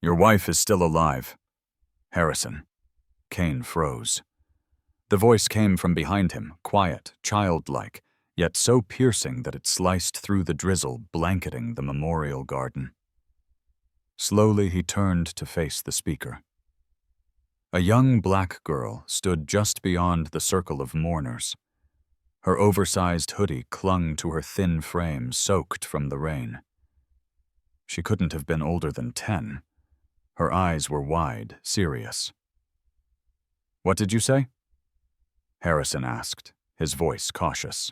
Your wife is still alive. Harrison. Kane froze. The voice came from behind him, quiet, childlike, yet so piercing that it sliced through the drizzle blanketing the memorial garden. Slowly he turned to face the speaker. A young black girl stood just beyond the circle of mourners. Her oversized hoodie clung to her thin frame, soaked from the rain. She couldn't have been older than 10. Her eyes were wide, serious. "What did you say?" Harrison asked, his voice cautious.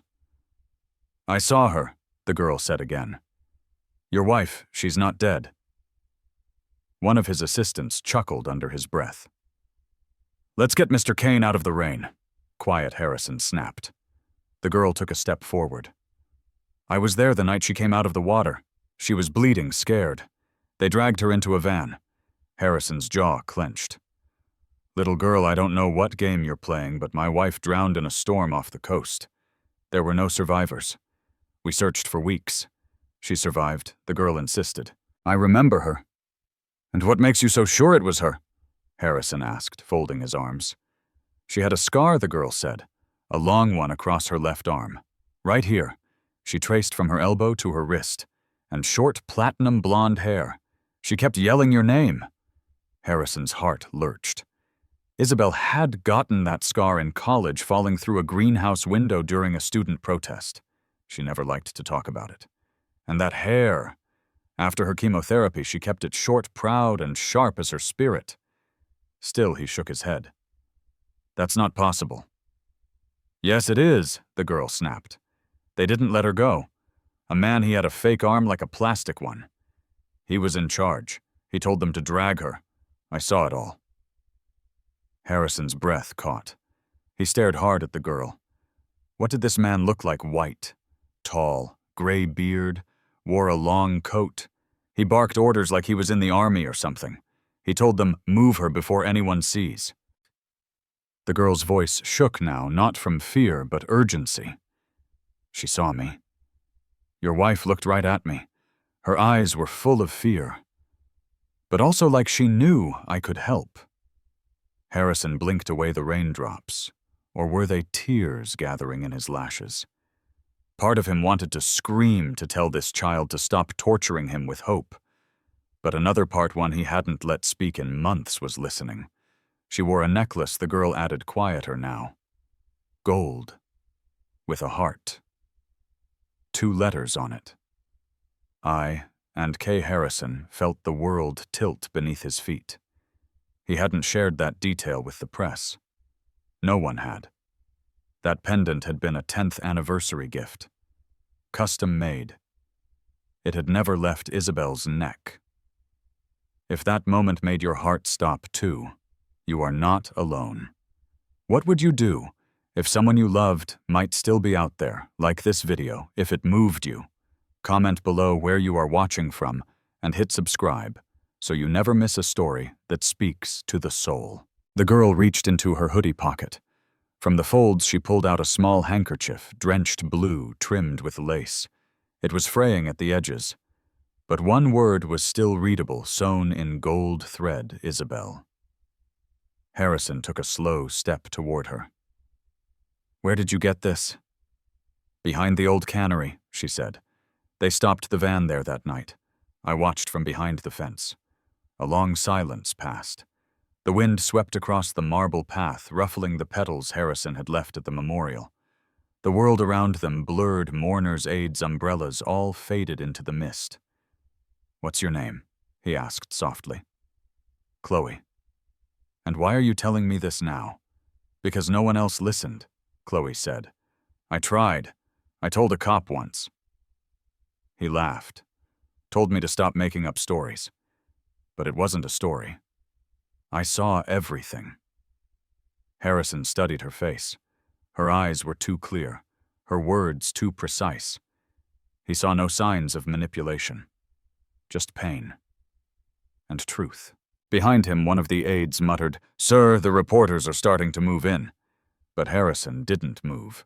"I saw her," the girl said again. "Your wife, she's not dead." One of his assistants chuckled under his breath. "Let's get Mr. Kane out of the rain," quiet Harrison snapped. The girl took a step forward. "I was there the night she came out of the water. She was bleeding, scared. They dragged her into a van." Harrison's jaw clenched. "Little girl, I don't know what game you're playing, but my wife drowned in a storm off the coast. There were no survivors. We searched for weeks. She survived," the girl insisted. "I remember her." "And what makes you so sure it was her?" Harrison asked, folding his arms. "She had a scar," the girl said, "a long one across her left arm. Right here." She traced from her elbow to her wrist. "And short platinum blonde hair. She kept yelling your name." Harrison's heart lurched. Isabel had gotten that scar in college, falling through a greenhouse window during a student protest. She never liked to talk about it. And that hair. After her chemotherapy, she kept it short, proud, and sharp as her spirit. Still, he shook his head. "That's not possible." "Yes, it is," the girl snapped. "They didn't let her go. A man, he had a fake arm like a plastic one. He was in charge. He told them to drag her. I saw it all." Harrison's breath caught. He stared hard at the girl. What did this man look like? White, tall, gray beard, wore a long coat. He barked orders like he was in the army or something. He told them, "Move her before anyone sees." The girl's voice shook now, not from fear, but urgency. "She saw me. Your wife looked right at me. Her eyes were full of fear. But also like she knew I could help." Harrison blinked away the raindrops, or were they tears gathering in his lashes? Part of him wanted to scream to tell this child to stop torturing him with hope. But another part, one he hadn't let speak in months, was listening. She wore a necklace, the girl added quieter now. Gold. With a heart. 2 letters on it. I and K. Harrison felt the world tilt beneath his feet. He hadn't shared that detail with the press. No one had. That pendant had been a 10th anniversary gift. Custom made. It had never left Isabel's neck. If that moment made your heart stop too, you are not alone. What would you do if someone you loved might still be out there, like this video, if it moved you? Comment below where you are watching from and hit subscribe so you never miss a story that speaks to the soul. The girl reached into her hoodie pocket. From the folds, she pulled out a small handkerchief, drenched blue, trimmed with lace. It was fraying at the edges, but one word was still readable, sewn in gold thread: Isabel. Harrison took a slow step toward her. "Where did you get this?" "Behind the old cannery," she said. "They stopped the van there that night. I watched from behind the fence." A long silence passed. The wind swept across the marble path, ruffling the petals Harrison had left at the memorial. The world around them, blurred mourners' aids, umbrellas, all faded into the mist. "What's your name?" he asked softly. "Chloe." "And why are you telling me this now?" "Because no one else listened," Chloe said. "I tried. I told a cop once." He laughed. "Told me to stop making up stories. But it wasn't a story. I saw everything." Harrison studied her face. Her eyes were too clear, her words too precise. He saw no signs of manipulation, just pain and truth. Behind him, one of the aides muttered, "Sir, the reporters are starting to move in." But Harrison didn't move.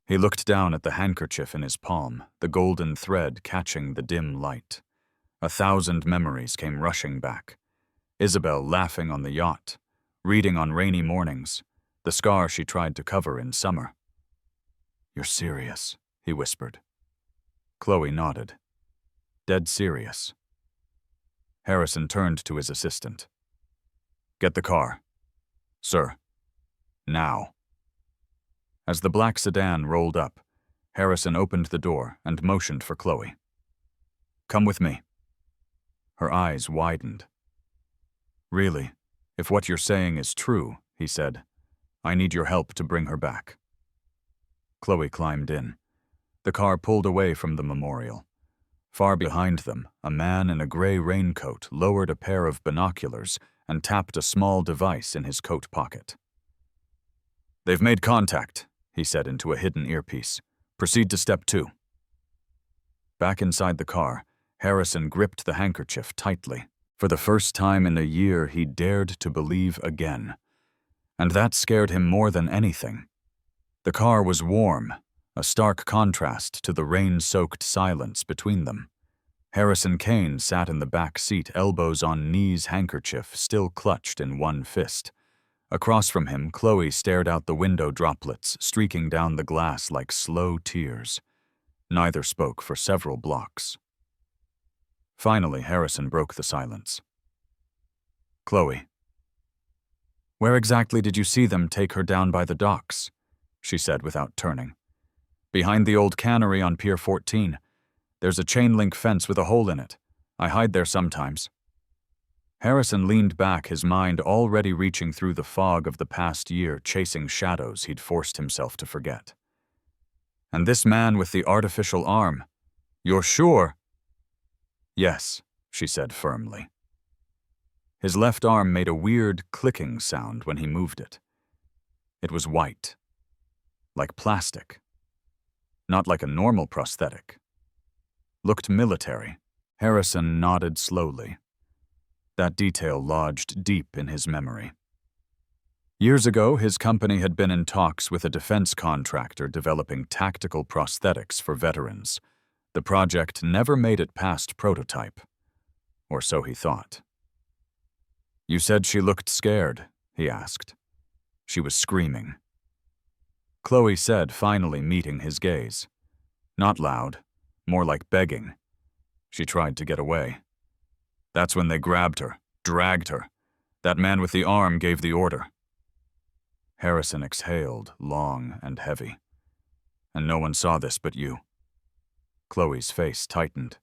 He looked down at the handkerchief in his palm, the golden thread catching the dim light. 1,000 memories came rushing back. Isabel laughing on the yacht, reading on rainy mornings, the scar she tried to cover in summer. "You're serious," he whispered. Chloe nodded. Dead serious. Harrison turned to his assistant. "Get the car." "Sir." "Now." As the black sedan rolled up, Harrison opened the door and motioned for Chloe. "Come with me." Her eyes widened. "Really, if what you're saying is true," he said, "I need your help to bring her back." Chloe climbed in. The car pulled away from the memorial. Far behind them, a man in a gray raincoat lowered a pair of binoculars and tapped a small device in his coat pocket. "They've made contact," he said into a hidden earpiece. "Proceed to step 2." Back inside the car, Harrison gripped the handkerchief tightly. For the first time in a year, he dared to believe again. And that scared him more than anything. The car was warm, a stark contrast to the rain-soaked silence between them. Harrison Kane sat in the back seat, elbows on knees, handkerchief still clutched in one fist. Across from him, Chloe stared out the window, droplets streaking down the glass like slow tears. Neither spoke for several blocks. Finally, Harrison broke the silence. "Chloe, where exactly did you see them take her down by the docks?" she said without turning. "Behind the old cannery on Pier 14. There's a chain-link fence with a hole in it. I hide there sometimes." Harrison leaned back, his mind already reaching through the fog of the past year, chasing shadows he'd forced himself to forget. "And this man with the artificial arm, you're sure?" "Yes," she said firmly. His left arm made a weird clicking sound when he moved it. It was white, like plastic, not like a normal prosthetic. Looked military. Harrison nodded slowly. That detail lodged deep in his memory. Years ago, his company had been in talks with a defense contractor developing tactical prosthetics for veterans. The project never made it past prototype, or so he thought. "You said she looked scared," he asked. "She was screaming." Chloe said, finally meeting his gaze. Not loud, more like begging. She tried to get away. "That's when they grabbed her, dragged her. That man with the arm gave the order." Harrison exhaled, long and heavy. "And no one saw this but you." Chloe's face tightened.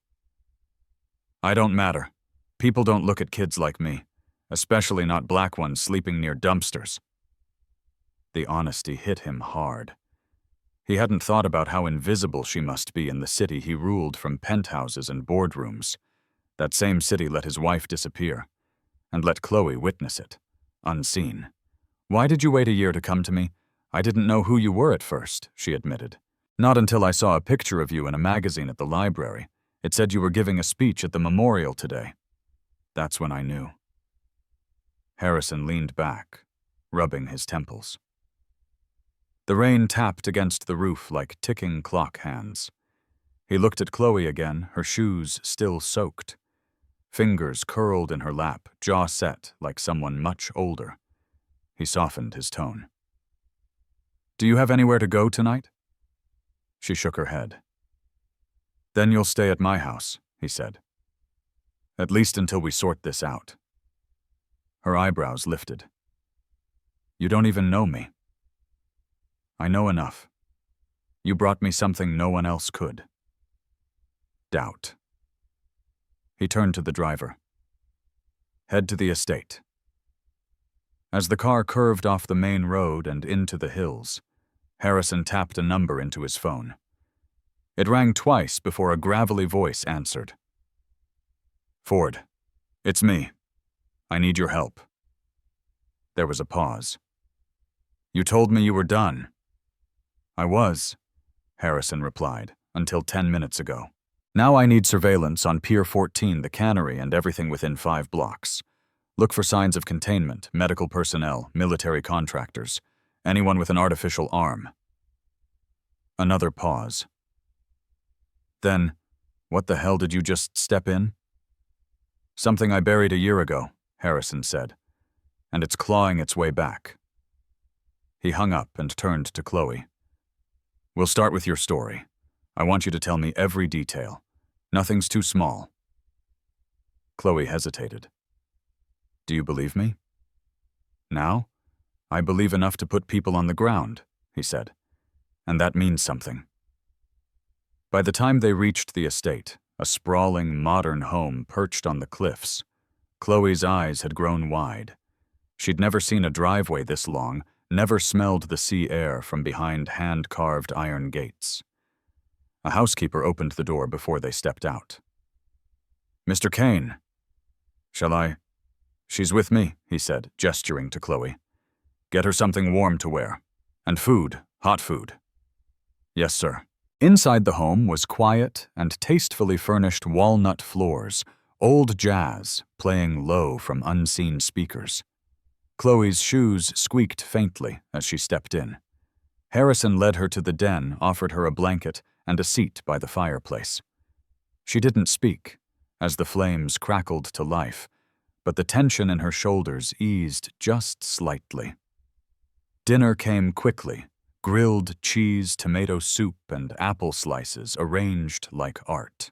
"I don't matter. People don't look at kids like me, especially not black ones sleeping near dumpsters." The honesty hit him hard. He hadn't thought about how invisible she must be in the city he ruled from penthouses and boardrooms. That same city let his wife disappear, and let Chloe witness it, unseen. "Why did you wait a year to come to me? I didn't know who you were at first," she admitted. "Not until I saw a picture of you in a magazine at the library. It said you were giving a speech at the memorial today. That's when I knew." Harrison leaned back, rubbing his temples. The rain tapped against the roof like ticking clock hands. He looked at Chloe again, her shoes still soaked. Fingers curled in her lap, jaw set like someone much older. He softened his tone. "Do you have anywhere to go tonight?" She shook her head. "Then you'll stay at my house," he said. "At least until we sort this out." Her eyebrows lifted. "You don't even know me." "I know enough. You brought me something no one else could." Doubt. He turned to the driver. "Head to the estate." As the car curved off the main road and into the hills, Harrison tapped a number into his phone. It rang twice before a gravelly voice answered. "Ford, it's me. I need your help." There was a pause. "You told me you were done." "I was," Harrison replied, "until 10 minutes ago. Now I need surveillance on Pier 14, the cannery, and everything within 5 blocks. Look for signs of containment, medical personnel, military contractors, anyone with an artificial arm." Another pause. "Then, what the hell did you just step in?" "Something I buried a year ago. Harrison said, "and it's clawing its way back." He hung up and turned to Chloe. "We'll start with your story. I want you to tell me every detail. Nothing's too small." Chloe hesitated. "Do you believe me?" "Now? I believe enough to put people on the ground," he said. "And that means something." By the time they reached the estate, a sprawling, modern home perched on the cliffs, Chloe's eyes had grown wide. She'd never seen a driveway this long, never smelled the sea air from behind hand-carved iron gates. A housekeeper opened the door before they stepped out. "Mr. Kane." "Shall I?" "She's with me," he said, gesturing to Chloe. "Get her something warm to wear. And food, hot food." "Yes, sir." Inside the home was quiet and tastefully furnished walnut floors, old jazz playing low from unseen speakers. Chloe's shoes squeaked faintly as she stepped in. Harrison led her to the den, offered her a blanket and a seat by the fireplace. She didn't speak, as the flames crackled to life, but the tension in her shoulders eased just slightly. Dinner came quickly. Grilled cheese, tomato soup, and apple slices arranged like art.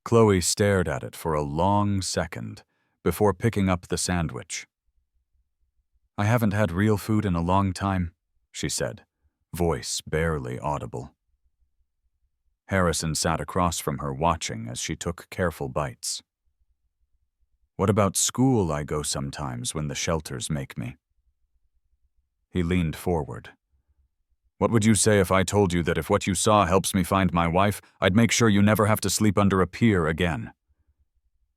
Chloe stared at it for a long second before picking up the sandwich. "I haven't had real food in a long time," she said, voice barely audible. Harrison sat across from her watching as she took careful bites. "What about school I go sometimes when the shelters make me?" He leaned forward. "What would you say if I told you that if what you saw helps me find my wife, I'd make sure you never have to sleep under a pier again?"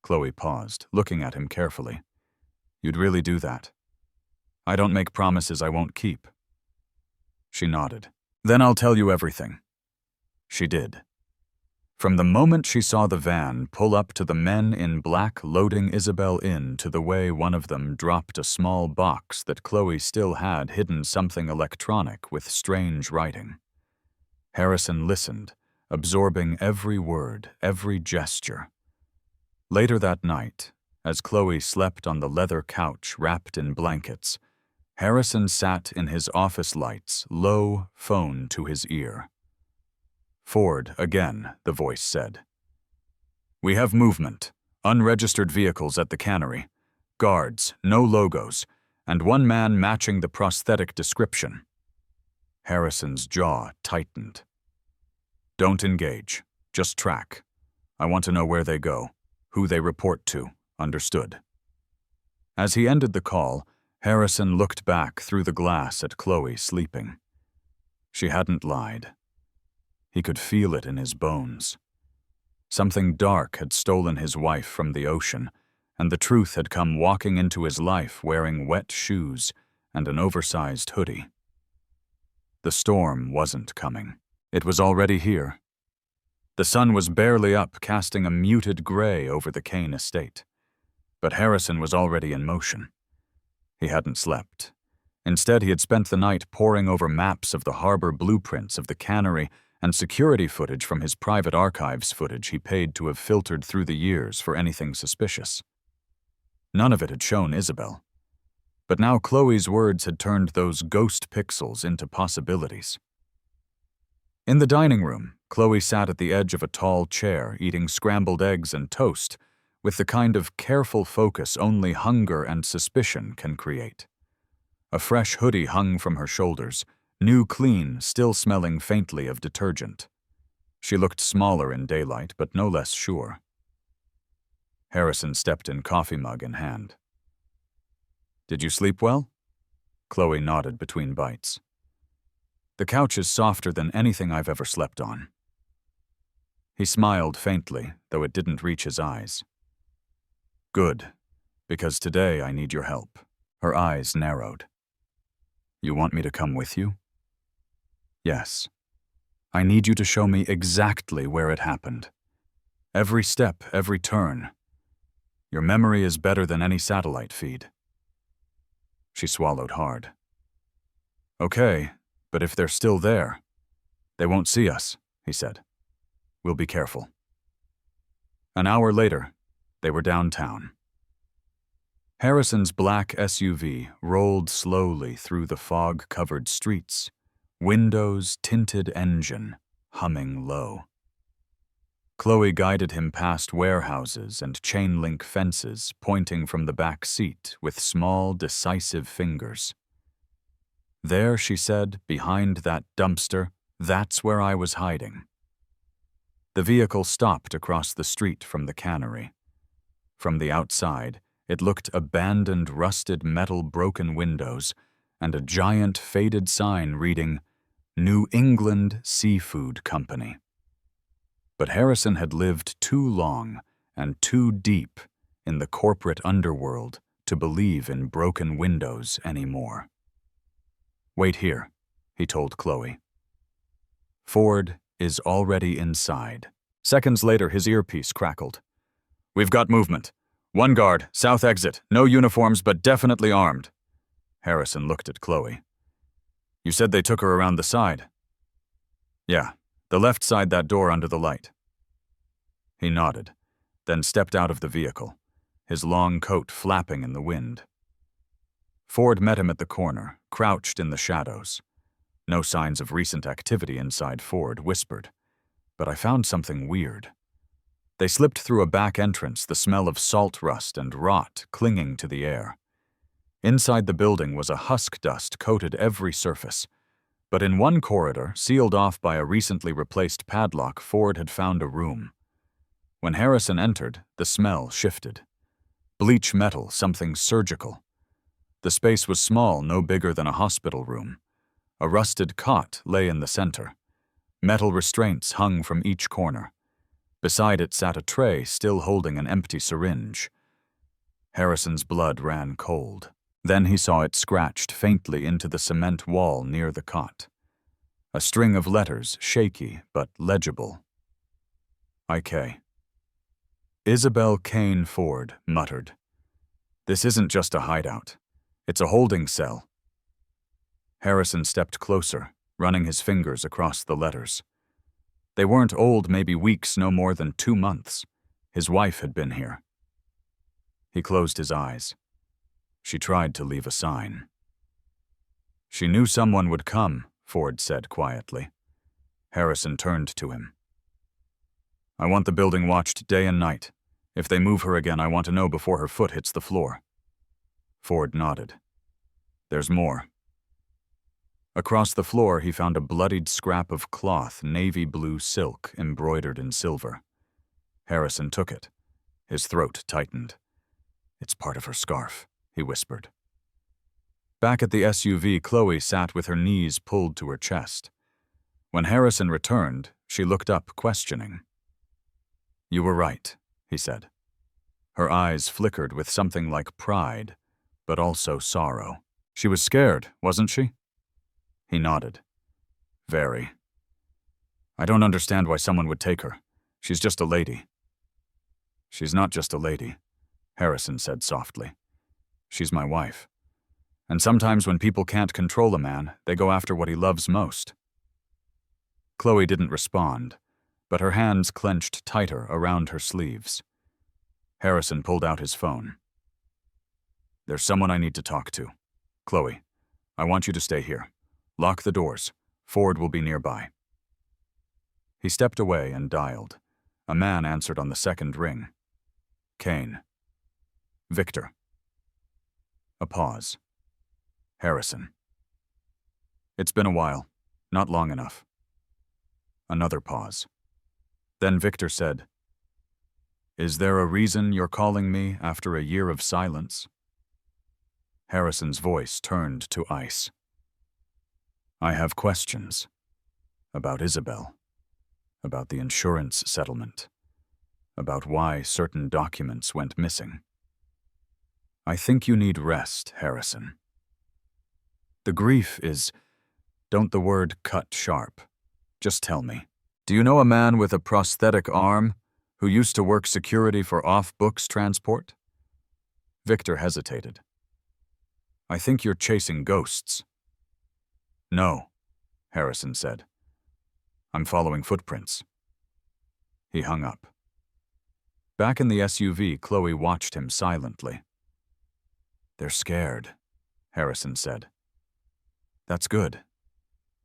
Chloe paused, looking at him carefully. "You'd really do that?" "I don't make promises I won't keep." She nodded. "Then I'll tell you everything." She did. From the moment she saw the van pull up to the men in black loading Isabel in to the way one of them dropped a small box that Chloe still had hidden something electronic with strange writing. Harrison listened, absorbing every word, every gesture. Later that night, as Chloe slept on the leather couch wrapped in blankets, Harrison sat in his office lights, low, phone to his ear. "Ford, again," the voice said. "We have movement, unregistered vehicles at the cannery, guards, no logos, and one man matching the prosthetic description." Harrison's jaw tightened. "Don't engage. Just track. I want to know where they go, who they report to. Understood?" As he ended the call, Harrison looked back through the glass at Chloe sleeping. She hadn't lied. He could feel it in his bones. Something dark had stolen his wife from the ocean, and the truth had come walking into his life wearing wet shoes and an oversized hoodie. The storm wasn't coming. It was already here. The sun was barely up, casting a muted gray over the Kane estate. But Harrison was already in motion. He hadn't slept. Instead, he had spent the night poring over maps of the harbor blueprints of the cannery and security footage from his private archives footage he paid to have filtered through the years for anything suspicious. None of it had shown Isabel. But now Chloe's words had turned those ghost pixels into possibilities. In the dining room, Chloe sat at the edge of a tall chair eating scrambled eggs and toast with the kind of careful focus only hunger and suspicion can create. A fresh hoodie hung from her shoulders, new clean, still smelling faintly of detergent. She looked smaller in daylight, but no less sure. Harrison stepped in, coffee mug in hand. "Did you sleep well?" Chloe nodded between bites. "The couch is softer than anything I've ever slept on." He smiled faintly, though it didn't reach his eyes. "Good, because today I need your help." Her eyes narrowed. "You want me to come with you?" "Yes. I need you to show me exactly where it happened. Every step, every turn. Your memory is better than any satellite feed." She swallowed hard. "Okay, but if they're still there, they won't see us," he said. "We'll be careful." An hour later, they were downtown. Harrison's black SUV rolled slowly through the fog-covered streets, windows tinted engine humming low. Chloe guided him past warehouses and chain-link fences pointing from the back seat with small, decisive fingers. "There," she said, "behind that dumpster, that's where I was hiding." The vehicle stopped across the street from the cannery. From the outside, it looked abandoned, rusted metal broken windows and a giant faded sign reading, "New England Seafood Company." But Harrison had lived too long and too deep in the corporate underworld to believe in broken windows anymore. "Wait here," he told Chloe. "Ford is already inside." Seconds later, his earpiece crackled. "We've got movement. One guard, south exit, no uniforms but definitely armed." Harrison looked at Chloe. "You said they took her around the side." "Yeah, the left side, that door under the light." He nodded, then stepped out of the vehicle, his long coat flapping in the wind. Ford met him at the corner, crouched in the shadows. No signs of recent activity inside. Ford whispered, "But I found something weird." They slipped through a back entrance, the smell of salt rust and rot clinging to the air. Inside the building was a husk dust coated every surface. But in one corridor, sealed off by a recently replaced padlock, Ford had found a room. When Harrison entered, the smell shifted. Bleach metal, something surgical. The space was small, no bigger than a hospital room. A rusted cot lay in the center. Metal restraints hung from each corner. Beside it sat a tray still holding an empty syringe. Harrison's blood ran cold. Then he saw it scratched faintly into the cement wall near the cot. A string of letters, shaky but legible. "IK." Isabel Kane Ford muttered, "This isn't just a hideout. It's a holding cell." Harrison stepped closer, running his fingers across the letters. They weren't old, maybe weeks, no more than 2 months. His wife had been here. He closed his eyes. She tried to leave a sign. "She knew someone would come," Ford said quietly. Harrison turned to him. "I want the building watched day and night. If they move her again, I want to know before her foot hits the floor." Ford nodded. "There's more." Across the floor, he found a bloodied scrap of cloth, navy blue silk, embroidered in silver. Harrison took it. His throat tightened. "It's part of her scarf," he whispered. Back at the SUV, Chloe sat with her knees pulled to her chest. When Harrison returned, she looked up, questioning. "You were right," he said. Her eyes flickered with something like pride, but also sorrow. "She was scared, wasn't she?" He nodded. "Very. I don't understand why someone would take her. She's just a lady." "She's not just a lady," Harrison said softly. "She's my wife. And sometimes when people can't control a man, they go after what he loves most." Chloe didn't respond, but her hands clenched tighter around her sleeves. Harrison pulled out his phone. "There's someone I need to talk to. Chloe, I want you to stay here. Lock the doors. Ford will be nearby." He stepped away and dialed. A man answered on the second ring. "Kane." "Victor." A pause. "Harrison." "It's been a while. Not long enough." Another pause. Then Victor said, "Is there a reason you're calling me after a year of silence?" Harrison's voice turned to ice. "I have questions. About Isabel. About the insurance settlement. About why certain documents went missing. I think you need rest, Harrison. The grief is, don't the word cut sharp. Just tell me, do you know a man with a prosthetic arm who used to work security for off-books transport?" Victor hesitated. "I think you're chasing ghosts." "No," Harrison said. "I'm following footprints." He hung up. Back in the SUV, Chloe watched him silently. They're scared, Harrison said. That's good.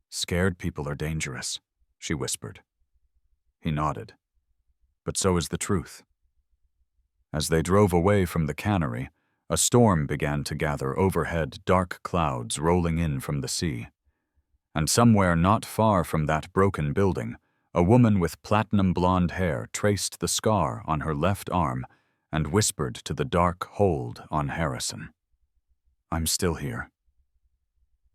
Scared people are dangerous, she whispered. He nodded. But so is the truth. As they drove away from the cannery, a storm began to gather overhead, dark clouds rolling in from the sea. And somewhere not far from that broken building, a woman with platinum blonde hair traced the scar on her left arm and whispered to the dark hold on Harrison. I'm still here.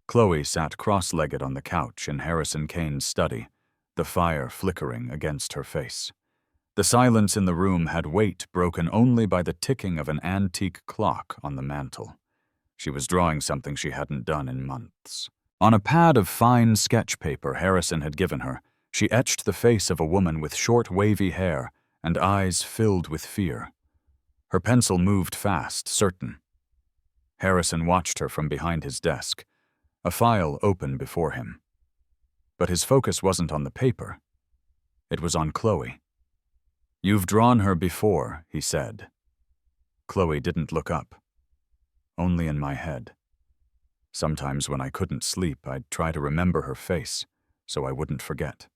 Chloe sat cross-legged on the couch in Harrison Kane's study, the fire flickering against her face. The silence in the room had weight broken only by the ticking of an antique clock on the mantel. She was drawing something she hadn't done in months. On a pad of fine sketch paper Harrison had given her, she etched the face of a woman with short, wavy hair and eyes filled with fear. Her pencil moved fast, certain. Harrison watched her from behind his desk, a file open before him. But his focus wasn't on the paper. It was on Chloe. You've drawn her before, he said. Chloe didn't look up. Only in my head. Sometimes when I couldn't sleep, I'd try to remember her face, so I wouldn't forget.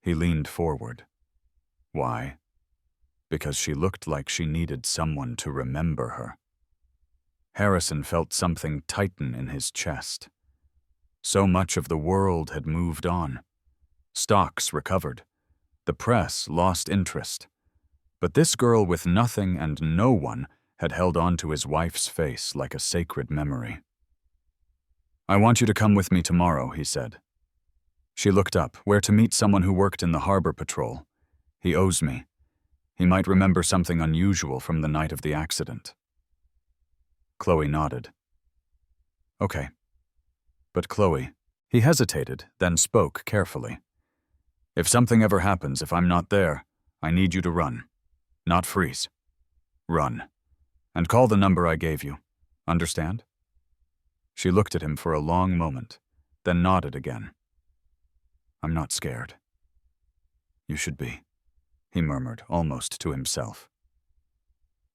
He leaned forward. Why? Because she looked like she needed someone to remember her. Harrison felt something tighten in his chest. So much of the world had moved on. Stocks recovered. The press lost interest. But this girl with nothing and no one had held on to his wife's face like a sacred memory. I want you to come with me tomorrow, he said. She looked up, where to meet someone who worked in the harbor patrol. He owes me. He might remember something unusual from the night of the accident. Chloe nodded. Okay. But Chloe, he hesitated, then spoke carefully. If something ever happens, if I'm not there, I need you to run. Not freeze. Run. And call the number I gave you. Understand? She looked at him for a long moment, then nodded again. I'm not scared. You should be, he murmured, almost to himself.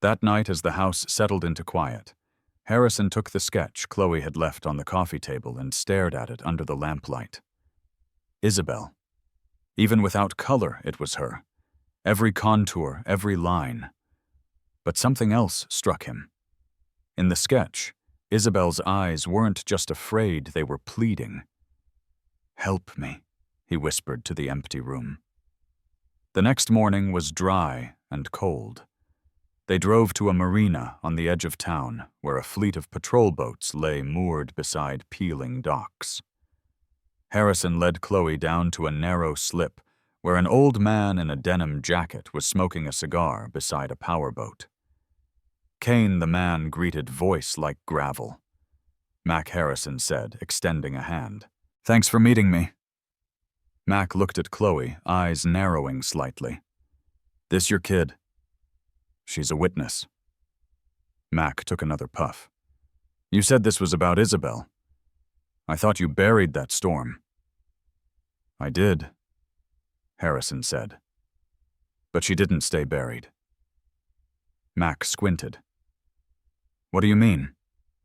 That night, as the house settled into quiet, Harrison took the sketch Chloe had left on the coffee table and stared at it under the lamplight. Isabel. Even without color, it was her. Every contour, every line. But something else struck him. In the sketch, Isabel's eyes weren't just afraid, they were pleading. Help me, he whispered to the empty room. The next morning was dry and cold. They drove to a marina on the edge of town, where a fleet of patrol boats lay moored beside peeling docks. Harrison led Chloe down to a narrow slip, where an old man in a denim jacket was smoking a cigar beside a powerboat. Kane, the man, greeted, voice like gravel. Mac, Harrison said, extending a hand. Thanks for meeting me. Mac looked at Chloe, eyes narrowing slightly. This your kid? She's a witness. Mac took another puff. You said this was about Isabel. I thought you buried that storm. I did, Harrison said. But she didn't stay buried. Mac squinted. What do you mean?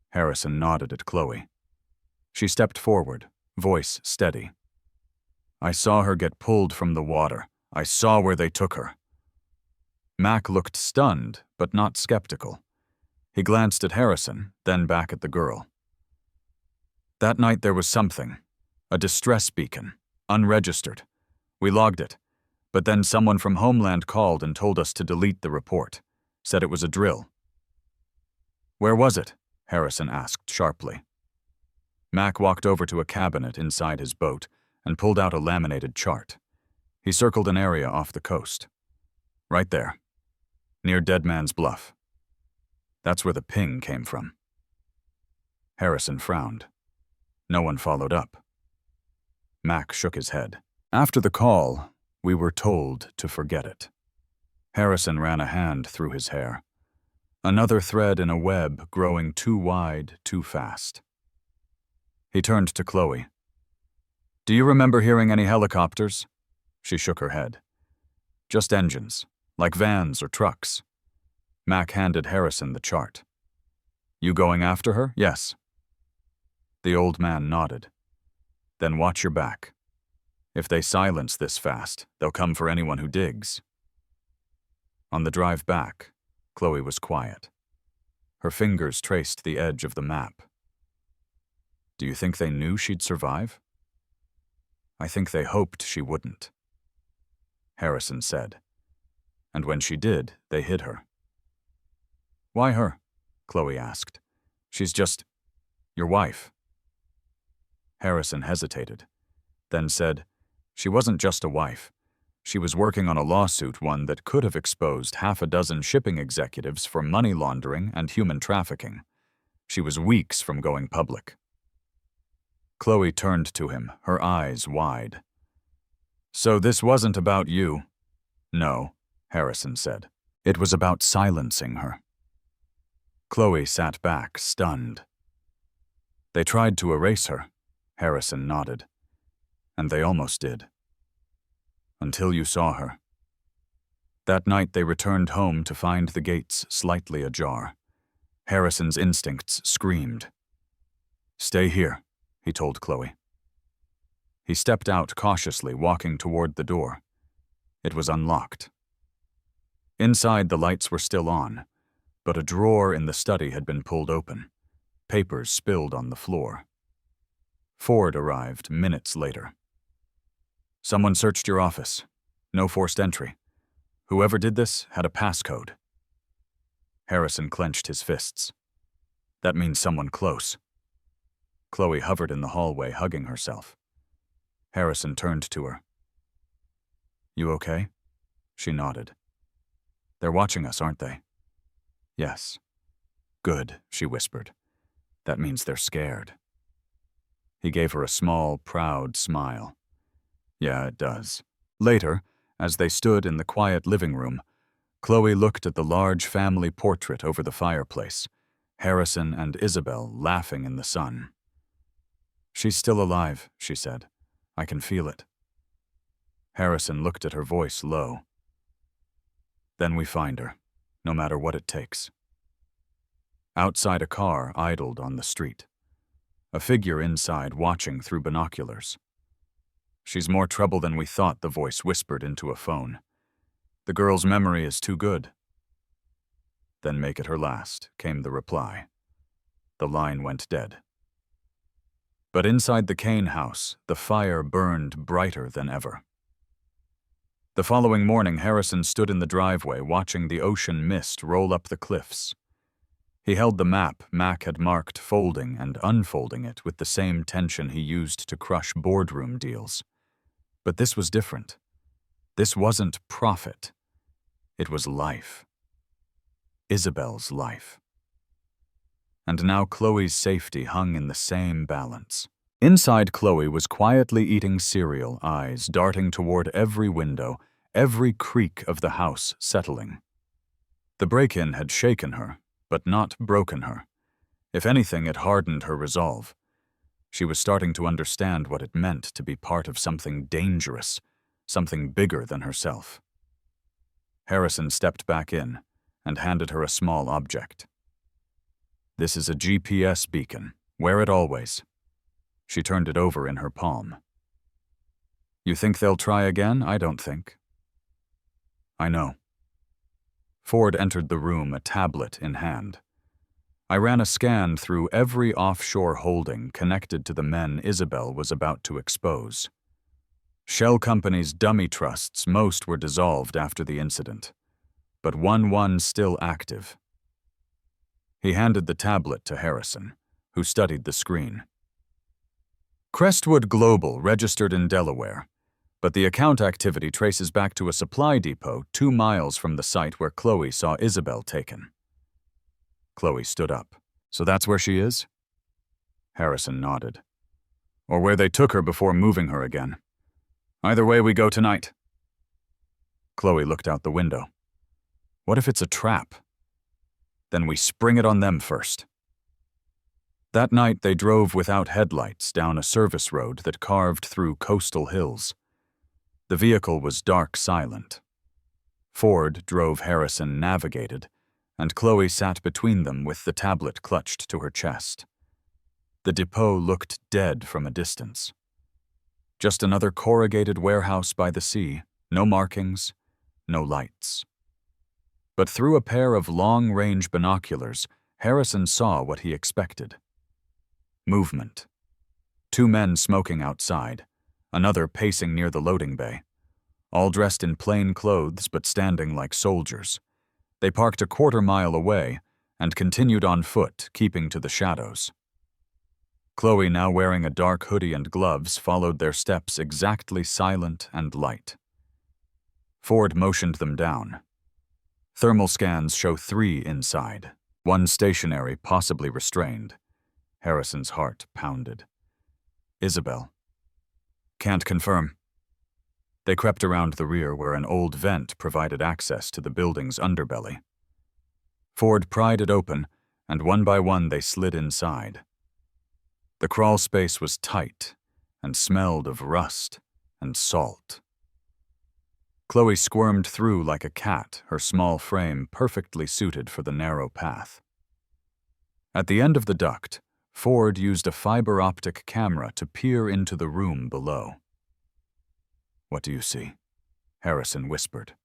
Harrison nodded at Chloe. She stepped forward, voice steady. I saw her get pulled from the water. I saw where they took her. Mac looked stunned, but not skeptical. He glanced at Harrison, then back at the girl. That night there was something, a distress beacon, unregistered. We logged it, but then someone from Homeland called and told us to delete the report, said it was a drill. Where was it? Harrison asked sharply. Mac walked over to a cabinet inside his boat and pulled out a laminated chart. He circled an area off the coast. Right there, near Dead Man's Bluff. That's where the ping came from. Harrison frowned. No one followed up. Mac shook his head. After the call, we were told to forget it. Harrison ran a hand through his hair. Another thread in a web growing too wide, too fast. He turned to Chloe. Do you remember hearing any helicopters? She shook her head. Just engines, like vans or trucks. Mac handed Harrison the chart. You going after her? Yes. The old man nodded. Then watch your back. If they silence this fast, they'll come for anyone who digs. On the drive back, Chloe was quiet. Her fingers traced the edge of the map. Do you think they knew she'd survive? I think they hoped she wouldn't, Harrison said. And when she did, they hid her. Why her? Chloe asked. She's just your wife. Harrison hesitated, then said, she wasn't just a wife. She was working on a lawsuit, one that could have exposed half a dozen shipping executives for money laundering and human trafficking. She was weeks from going public. Chloe turned to him, her eyes wide. So this wasn't about you? No, Harrison said. It was about silencing her. Chloe sat back, stunned. They tried to erase her, Harrison nodded. And they almost did. Until you saw her. That night they returned home to find the gates slightly ajar. Harrison's instincts screamed. Stay here, he told Chloe. He stepped out cautiously, walking toward the door. It was unlocked. Inside, the lights were still on, but a drawer in the study had been pulled open. Papers spilled on the floor. Ford arrived minutes later. Someone searched your office. No forced entry. Whoever did this had a passcode. Harrison clenched his fists. That means someone close. Chloe hovered in the hallway, hugging herself. Harrison turned to her. You okay? She nodded. They're watching us, aren't they? Yes. Good, she whispered. That means they're scared. He gave her a small, proud smile. Yeah, it does. Later, as they stood in the quiet living room, Chloe looked at the large family portrait over the fireplace, Harrison and Isabel laughing in the sun. She's still alive, she said. I can feel it. Harrison looked at her, voice low. Then we find her, no matter what it takes. Outside, a car idled on the street. A figure inside watching through binoculars. She's more trouble than we thought, the voice whispered into a phone. The girl's memory is too good. Then make it her last, came the reply. The line went dead. But inside the Kane house, the fire burned brighter than ever. The following morning, Harrison stood in the driveway watching the ocean mist roll up the cliffs. He held the map Mac had marked, folding and unfolding it with the same tension he used to crush boardroom deals. But this was different. This wasn't profit. It was life. Isabel's life. And now Chloe's safety hung in the same balance. Inside, Chloe was quietly eating cereal, eyes darting toward every window, every creak of the house settling. The break-in had shaken her, but not broken her. If anything, it hardened her resolve. She was starting to understand what it meant to be part of something dangerous, something bigger than herself. Harrison stepped back in and handed her a small object. This is a GPS beacon. Wear it always. She turned it over in her palm. You think they'll try again? I don't think. I know. Ford entered the room, a tablet in hand. I ran a scan through every offshore holding connected to the men Isabel was about to expose. Shell companies' dummy trusts, most were dissolved after the incident, but one still active. He handed the tablet to Harrison, who studied the screen. Crestwood Global registered in Delaware, but the account activity traces back to a supply depot 2 miles from the site where Chloe saw Isabel taken. Chloe stood up. So that's where she is? Harrison nodded. Or where they took her before moving her again. Either way, we go tonight. Chloe looked out the window. What if it's a trap? Then we spring it on them first. That night, they drove without headlights down a service road that carved through coastal hills. The vehicle was dark silent. Ford drove, Harrison navigated, and Chloe sat between them with the tablet clutched to her chest. The depot looked dead from a distance. Just another corrugated warehouse by the sea, no markings, no lights. But through a pair of long-range binoculars, Harrison saw what he expected. Movement. 2 men smoking outside, another pacing near the loading bay. All dressed in plain clothes but standing like soldiers. They parked a quarter-mile away and continued on foot, keeping to the shadows. Chloe, now wearing a dark hoodie and gloves, followed their steps exactly silent and light. Ford motioned them down. Thermal scans show 3 inside, 1 stationary, possibly restrained. Harrison's heart pounded. Isabel. Can't confirm. They crept around the rear where an old vent provided access to the building's underbelly. Ford pried it open, and one by one they slid inside. The crawl space was tight and smelled of rust and salt. Chloe squirmed through like a cat, her small frame perfectly suited for the narrow path. At the end of the duct, Ford used a fiber-optic camera to peer into the room below. "What do you see?" Harrison whispered.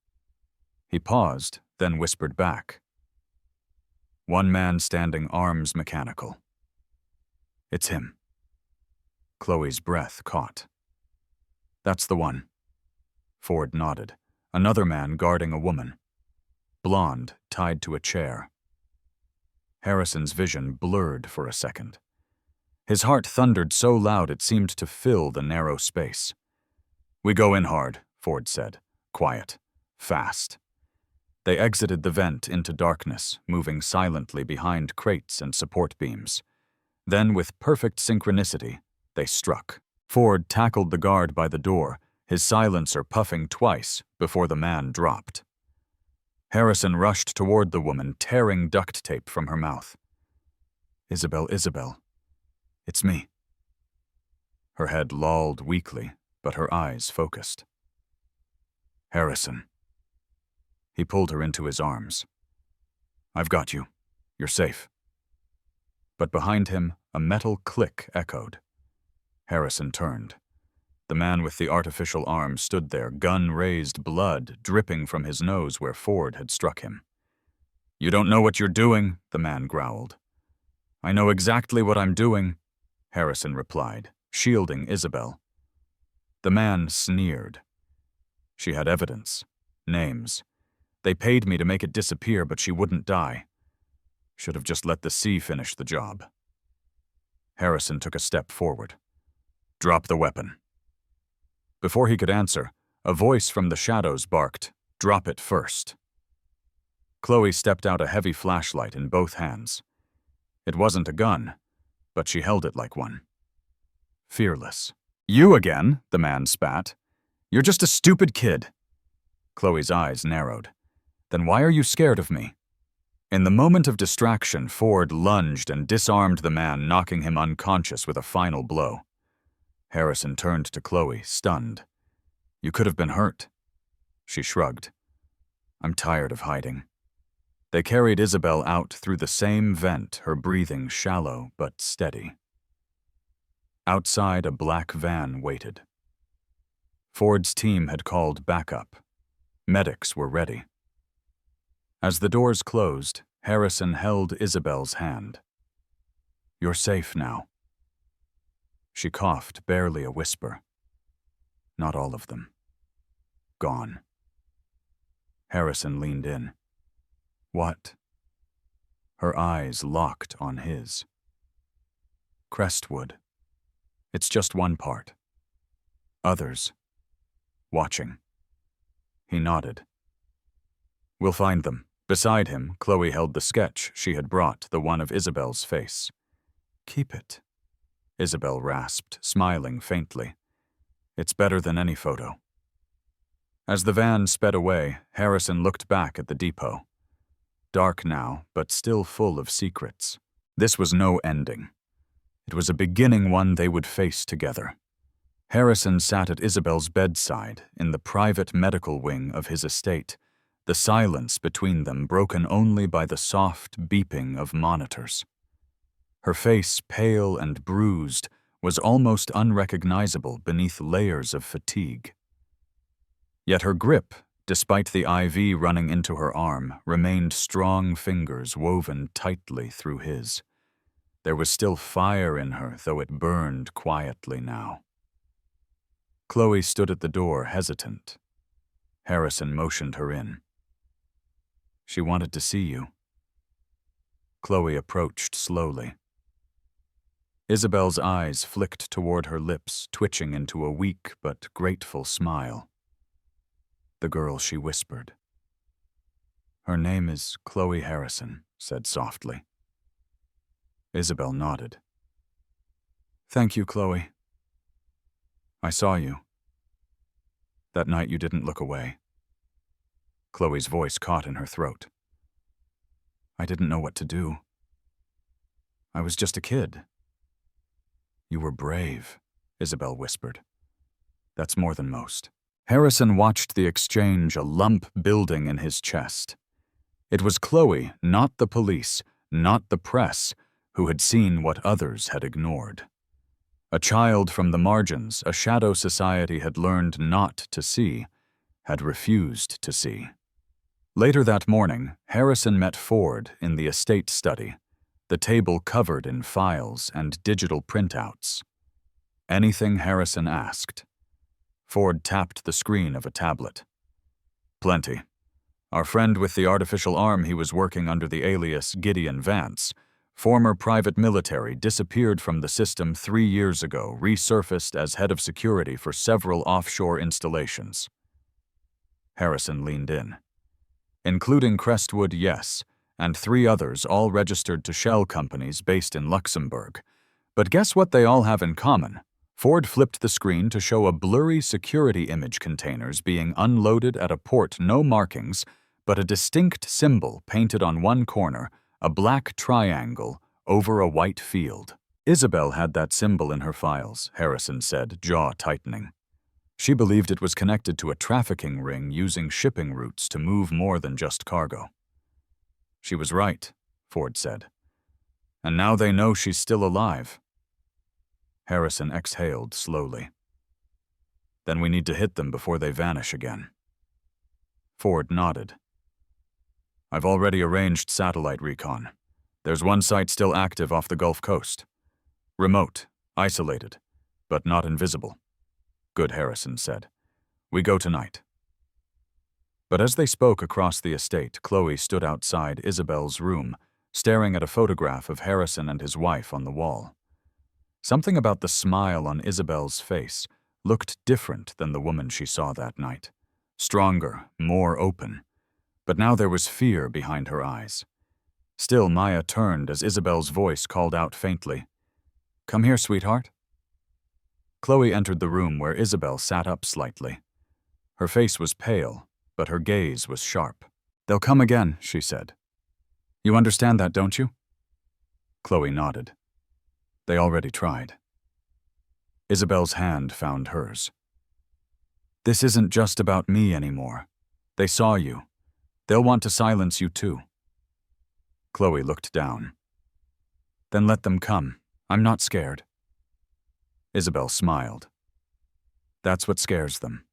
He paused, then whispered back. "One man standing arms mechanical." "It's him." Chloe's breath caught. "That's the one." Ford nodded. Another man guarding a woman. Blonde, tied to a chair. Harrison's vision blurred for a second. His heart thundered so loud it seemed to fill the narrow space. "We go in hard," Ford said. "Quiet. Fast." They exited the vent into darkness, moving silently behind crates and support beams. Then, with perfect synchronicity, they struck. Ford tackled the guard by the door, his silencer puffing twice before the man dropped. Harrison rushed toward the woman, tearing duct tape from her mouth. "Isabel, Isabel. It's me." Her head lolled weakly, but her eyes focused. "Harrison." He pulled her into his arms. "I've got you. You're safe." But behind him, a metal click echoed. Harrison turned. The man with the artificial arm stood there, gun raised, blood dripping from his nose where Ford had struck him. "You don't know what you're doing," the man growled. "I know exactly what I'm doing," Harrison replied, shielding Isabel. The man sneered. "She had evidence. Names. They paid me to make it disappear, but she wouldn't die. Should have just let the sea finish the job." Harrison took a step forward. "Drop the weapon." Before he could answer, a voice from the shadows barked, "Drop it first." Chloe stepped out a heavy flashlight in both hands. It wasn't a gun, but she held it like one. Fearless. "You again," the man spat. "You're just a stupid kid." Chloe's eyes narrowed. "Then why are you scared of me?" In the moment of distraction, Ford lunged and disarmed the man, knocking him unconscious with a final blow. Harrison turned to Chloe, stunned. "You could have been hurt." She shrugged. "I'm tired of hiding." They carried Isabel out through the same vent, her breathing shallow but steady. Outside, a black van waited. Ford's team had called backup. Medics were ready. As the doors closed, Harrison held Isabel's hand. "You're safe now." She coughed, barely a whisper. "Not all of them. Gone." Harrison leaned in. "What?" Her eyes locked on his. "Crestwood. It's just one part. Others. Watching." He nodded. "We'll find them." Beside him, Chloe held the sketch she had brought, the one of Isabel's face. "Keep it," Isabel rasped, smiling faintly. "It's better than any photo." As the van sped away, Harrison looked back at the depot. Dark now, but still full of secrets. This was no ending. It was a beginning, one they would face together. Harrison sat at Isabel's bedside in the private medical wing of his estate, the silence between them broken only by the soft beeping of monitors. Her face, pale and bruised, was almost unrecognizable beneath layers of fatigue. Yet her grip, despite the IV running into her arm, remained strong fingers woven tightly through his. There was still fire in her, though it burned quietly now. Chloe stood at the door, hesitant. Harrison motioned her in. "She wanted to see you." Chloe approached slowly. Isabel's eyes flicked toward her lips, twitching into a weak but grateful smile. "The girl," she whispered. "Her name is Chloe Harrison," said softly. Isabel nodded. "Thank you, Chloe. I saw you. That night you didn't look away." Chloe's voice caught in her throat. "I didn't know what to do. I was just a kid." "You were brave," Isabel whispered. "That's more than most." Harrison watched the exchange, a lump building in his chest. It was Chloe, not the police, not the press, who had seen what others had ignored. A child from the margins, a shadow society had learned not to see, had refused to see. Later that morning, Harrison met Ford in the estate study, the table covered in files and digital printouts. Anything Harrison asked. Ford tapped the screen of a tablet. "Plenty. Our friend with the artificial arm, he was working under the alias Gideon Vance, former private military, disappeared from the system 3 years ago, resurfaced as head of security for several offshore installations." Harrison leaned in. "Including Crestwood, yes, and 3 others, all registered to shell companies based in Luxembourg. But guess what they all have in common?" Ford flipped the screen to show a blurry security image containers being unloaded at a port, no markings, but a distinct symbol painted on one corner, a black triangle, over a white field. "Isabel had that symbol in her files," Harrison said, jaw tightening. "She believed it was connected to a trafficking ring using shipping routes to move more than just cargo." "She was right," Ford said. "And now they know she's still alive." Harrison exhaled slowly. "Then we need to hit them before they vanish again." Ford nodded. "I've already arranged satellite recon. There's one site still active off the Gulf Coast. Remote, isolated, but not invisible." "Good," Harrison said. "We go tonight." But as they spoke across the estate, Chloe stood outside Isabel's room, staring at a photograph of Harrison and his wife on the wall. Something about the smile on Isabel's face looked different than the woman she saw that night. Stronger, more open. But now there was fear behind her eyes. Still, Maya turned as Isabel's voice called out faintly, "Come here, sweetheart." Chloe entered the room where Isabel sat up slightly. Her face was pale, but her gaze was sharp. "They'll come again," she said. "You understand that, don't you?" Chloe nodded. "They already tried." Isabel's hand found hers. "This isn't just about me anymore. They saw you. They'll want to silence you too." Chloe looked down. "Then let them come. I'm not scared." Isabel smiled. "That's what scares them."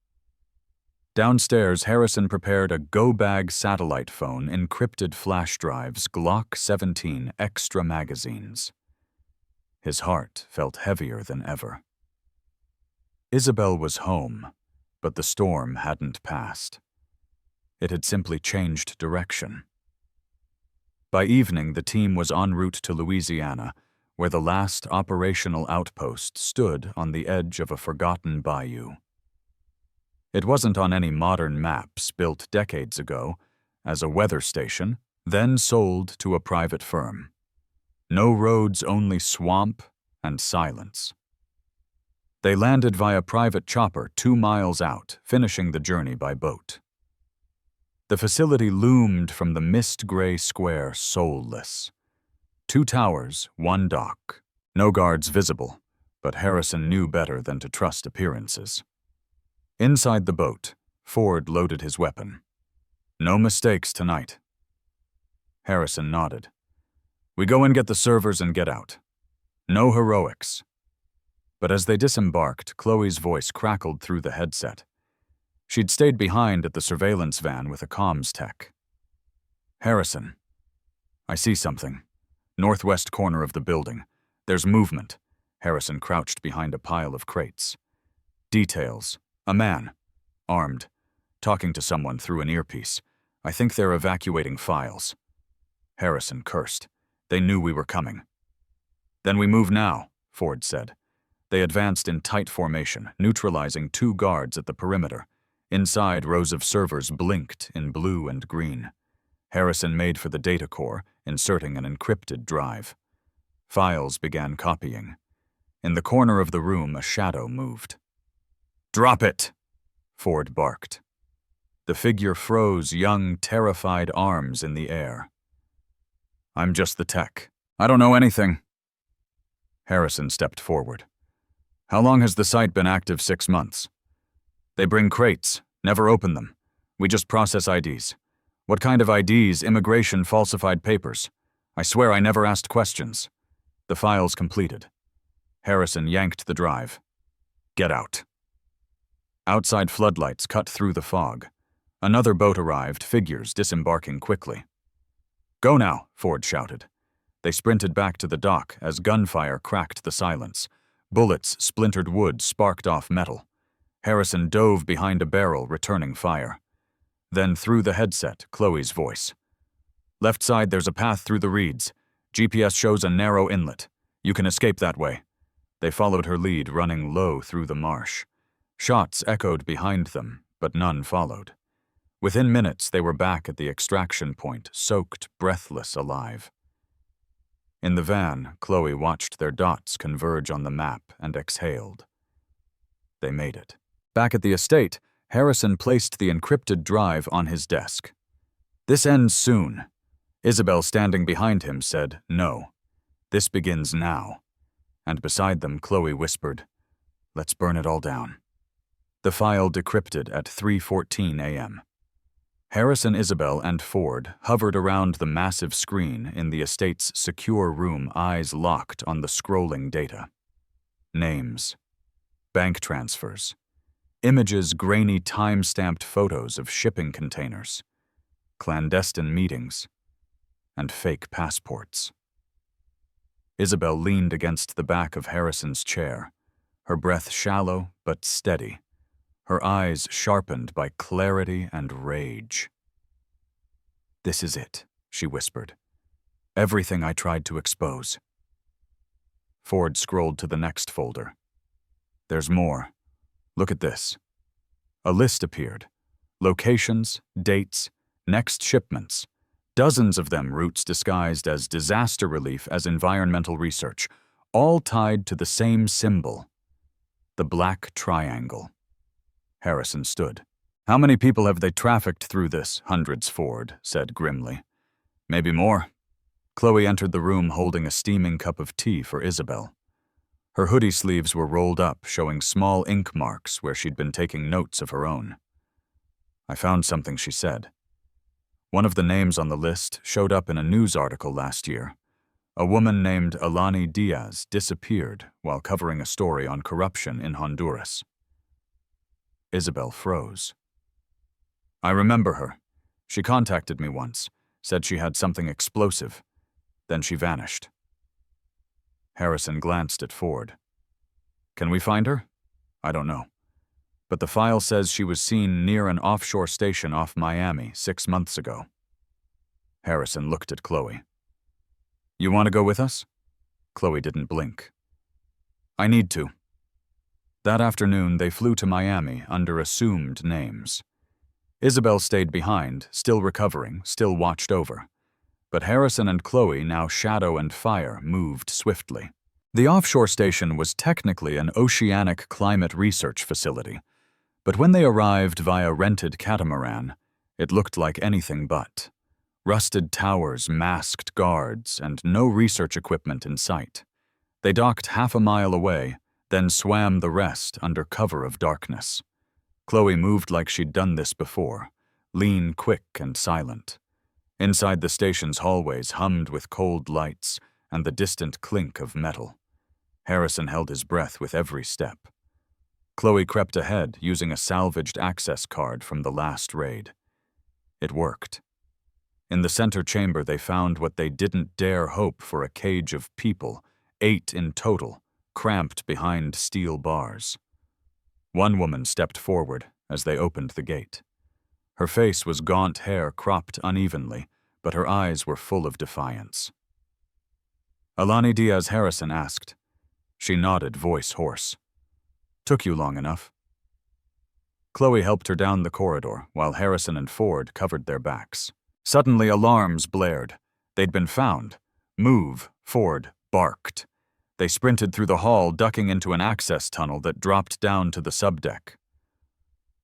Downstairs, Harrison prepared a go-bag satellite phone, encrypted flash drives, Glock 17 extra magazines. His heart felt heavier than ever. Isabel was home, but the storm hadn't passed. It had simply changed direction. By evening, the team was en route to Louisiana, where the last operational outpost stood on the edge of a forgotten bayou. It wasn't on any modern maps built decades ago, as a weather station, then sold to a private firm. No roads, only swamp and silence. They landed via private chopper 2 miles out, finishing the journey by boat. The facility loomed from the mist-gray square, soulless. 2 towers, 1 dock. No guards visible, but Harrison knew better than to trust appearances. Inside the boat, Ford loaded his weapon. No mistakes tonight. Harrison nodded. We go and get the servers and get out. No heroics. But as they disembarked, Chloe's voice crackled through the headset. She'd stayed behind at the surveillance van with a comms tech. Harrison. I see something. Northwest corner of the building. There's movement. Harrison crouched behind a pile of crates. Details. A man. Armed. Talking to someone through an earpiece. I think they're evacuating files. Harrison cursed. They knew we were coming. Then we move now, Ford said. They advanced in tight formation, neutralizing 2 guards at the perimeter. Inside, rows of servers blinked in blue and green. Harrison made for the data core, inserting an encrypted drive. Files began copying. In the corner of the room, a shadow moved. Drop it! Ford barked. The figure froze, young, terrified arms in the air. I'm just the tech. I don't know anything. Harrison stepped forward. How long has the site been active? 6 months. They bring crates, never open them. We just process IDs. What kind of IDs? Immigration, falsified papers. I swear I never asked questions. The files completed. Harrison yanked the drive. Get out. Outside floodlights cut through the fog. Another boat arrived, figures disembarking quickly. Go now, Ford shouted. They sprinted back to the dock as gunfire cracked the silence. Bullets splintered wood, sparked off metal. Harrison dove behind a barrel, returning fire. Then through the headset, Chloe's voice. Left side, there's a path through the reeds. GPS shows a narrow inlet. You can escape that way. They followed her lead, running low through the marsh. Shots echoed behind them, but none followed. Within minutes, they were back at the extraction point, soaked, breathless, alive. In the van, Chloe watched their dots converge on the map and exhaled. They made it. Back at the estate, Harrison placed the encrypted drive on his desk. This ends soon. Isabel, standing behind him, said, No. This begins now. And beside them, Chloe whispered, Let's burn it all down. The file decrypted at 3:14 a.m. Harrison, Isabel, and Ford hovered around the massive screen in the estate's secure room, eyes locked on the scrolling data. Names. Bank transfers. Images, grainy time-stamped photos of shipping containers. Clandestine meetings. And fake passports. Isabel leaned against the back of Harrison's chair, her breath shallow but steady, her eyes sharpened by clarity and rage. This is it, she whispered. Everything I tried to expose. Ford scrolled to the next folder. There's more. Look at this. A list appeared. Locations, dates, next shipments. Dozens of them, routes disguised as disaster relief, as environmental research, all tied to the same symbol. The black triangle. Harrison stood. How many people have they trafficked through this? Hundreds, Ford said grimly. Maybe more. Chloe entered the room holding a steaming cup of tea for Isabel. Her hoodie sleeves were rolled up, showing small ink marks where she'd been taking notes of her own. I found something, she said. One of the names on the list showed up in a news article last year. A woman named Alani Diaz disappeared while covering a story on corruption in Honduras. Isabel froze. I remember her. She contacted me once, said she had something explosive. Then she vanished. Harrison glanced at Ford. Can we find her? I don't know. But the file says she was seen near an offshore station off Miami 6 months ago. Harrison looked at Chloe. You want to go with us? Chloe didn't blink. I need to. That afternoon, they flew to Miami under assumed names. Isabel stayed behind, still recovering, still watched over. But Harrison and Chloe, now Shadow and Fire, moved swiftly. The offshore station was technically an oceanic climate research facility, but when they arrived via rented catamaran, it looked like anything but. Rusted towers, masked guards, and no research equipment in sight. They docked half a mile away, then swam the rest under cover of darkness. Chloe moved like she'd done this before, lean, quick, and silent. Inside the station's hallways hummed with cold lights and the distant clink of metal. Harrison held his breath with every step. Chloe crept ahead, using a salvaged access card from the last raid. It worked. In the center chamber, they found what they didn't dare hope for: a cage of people, 8 in total, cramped behind steel bars. One woman stepped forward as they opened the gate. Her face was gaunt hair cropped unevenly, but her eyes were full of defiance. "Alani Diaz," Harrison asked. She nodded, voice hoarse. "Took you long enough." Chloe helped her down the corridor, while Harrison and Ford covered their backs. Suddenly, alarms blared. They'd been found. "Move," Ford barked. They sprinted through the hall, ducking into an access tunnel that dropped down to the subdeck.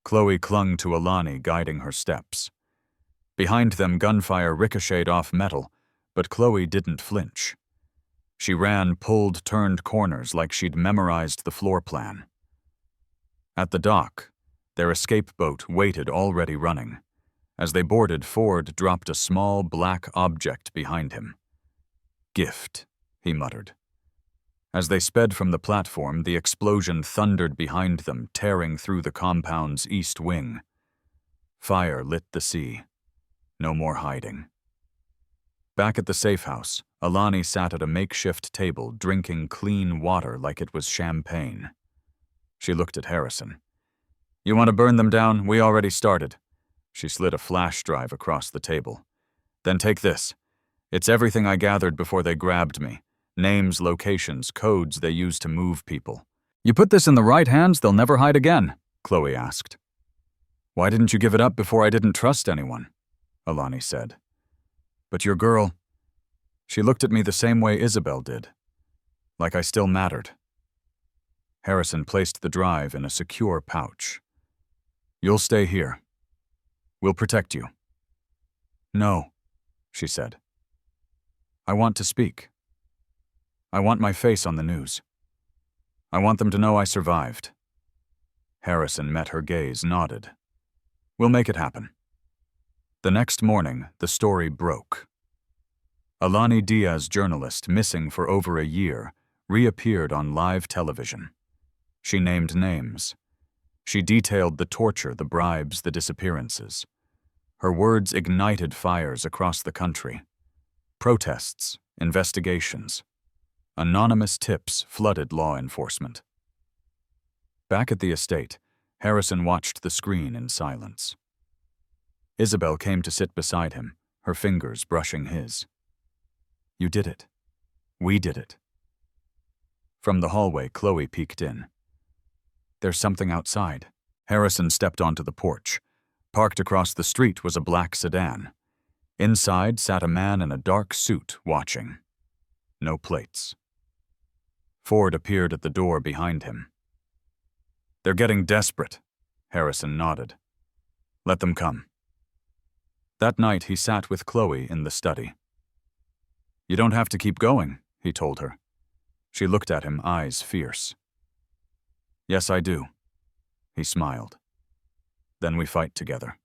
Chloe clung to Alani, guiding her steps. Behind them, gunfire ricocheted off metal, but Chloe didn't flinch. She ran, pulled, turned corners like she'd memorized the floor plan. At the dock, their escape boat waited, already running. As they boarded, Ford dropped a small black object behind him. "Gift," he muttered. As they sped from the platform, the explosion thundered behind them, tearing through the compound's east wing. Fire lit the sea. No more hiding. Back at the safe house, Alani sat at a makeshift table, drinking clean water like it was champagne. She looked at Harrison. "You want to burn them down? We already started." She slid a flash drive across the table. "Then take this. It's everything I gathered before they grabbed me. Names, locations, codes they use to move people." "You put this in the right hands, they'll never hide again," Chloe asked. "Why didn't you give it up before I didn't trust anyone?" Alani said. "But your girl..." She looked at me the same way Isabel did. Like I still mattered. Harrison placed the drive in a secure pouch. "You'll stay here. We'll protect you." "No," she said. "I want to speak. I want my face on the news. I want them to know I survived." Harrison met her gaze, nodded. "We'll make it happen." The next morning, the story broke. Alani Diaz, journalist missing for over a year, reappeared on live television. She named names. She detailed the torture, the bribes, the disappearances. Her words ignited fires across the country. Protests, investigations. Anonymous tips flooded law enforcement. Back at the estate, Harrison watched the screen in silence. Isabel came to sit beside him, her fingers brushing his. "You did it. We did it." From the hallway, Chloe peeked in. "There's something outside." Harrison stepped onto the porch. Parked across the street was a black sedan. Inside sat a man in a dark suit, watching. No plates. Ford appeared at the door behind him. "They're getting desperate," Harrison nodded. "Let them come." That night, he sat with Chloe in the study. "You don't have to keep going," he told her. She looked at him, eyes fierce. "Yes, I do." He smiled. "Then we fight together."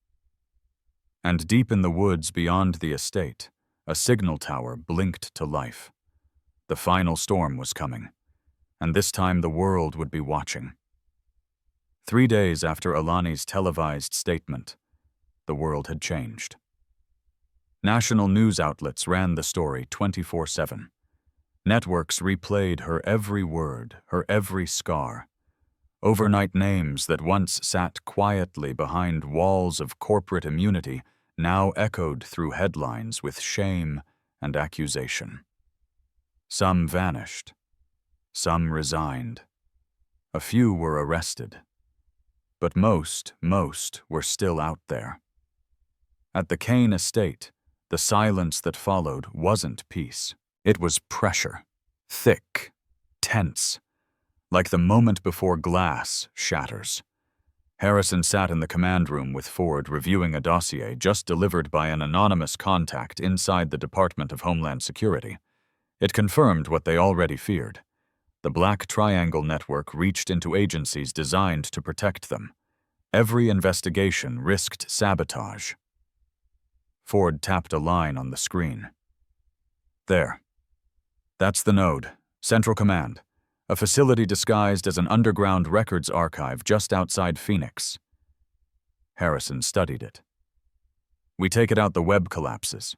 And deep in the woods beyond the estate, a signal tower blinked to life. The final storm was coming, and this time the world would be watching. 3 days after Alani's televised statement, the world had changed. National news outlets ran the story 24/7. Networks replayed her every word, her every scar. Overnight names that once sat quietly behind walls of corporate immunity now echoed through headlines with shame and accusation. Some vanished. Some resigned. A few were arrested. But most were still out there. At the Kane estate, the silence that followed wasn't peace. It was pressure. Thick, tense, like the moment before glass shatters. Harrison sat in the command room with Ford, reviewing a dossier just delivered by an anonymous contact inside the Department of Homeland Security. It confirmed what they already feared. The Black Triangle Network reached into agencies designed to protect them. Every investigation risked sabotage. Ford tapped a line on the screen. There. That's the node. Central Command. A facility disguised as an underground records archive just outside Phoenix. Harrison studied it. We take it out, the web collapses.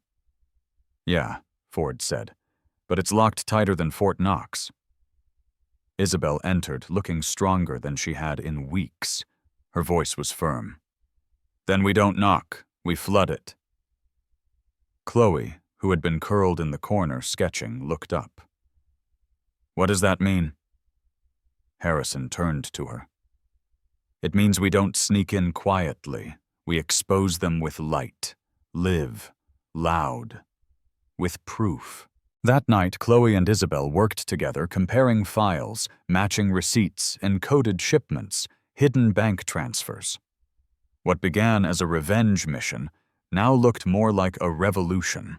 Yeah, Ford said, but it's locked tighter than Fort Knox. Isabel entered, looking stronger than she had in weeks. Her voice was firm. Then we don't knock, we flood it. Chloe, who had been curled in the corner sketching, looked up. What does that mean? Harrison turned to her. It means we don't sneak in quietly. We expose them with light, live, loud, with proof. That night, Chloe and Isabel worked together, comparing files, matching receipts, encoded shipments, hidden bank transfers. What began as a revenge mission now looked more like a revolution.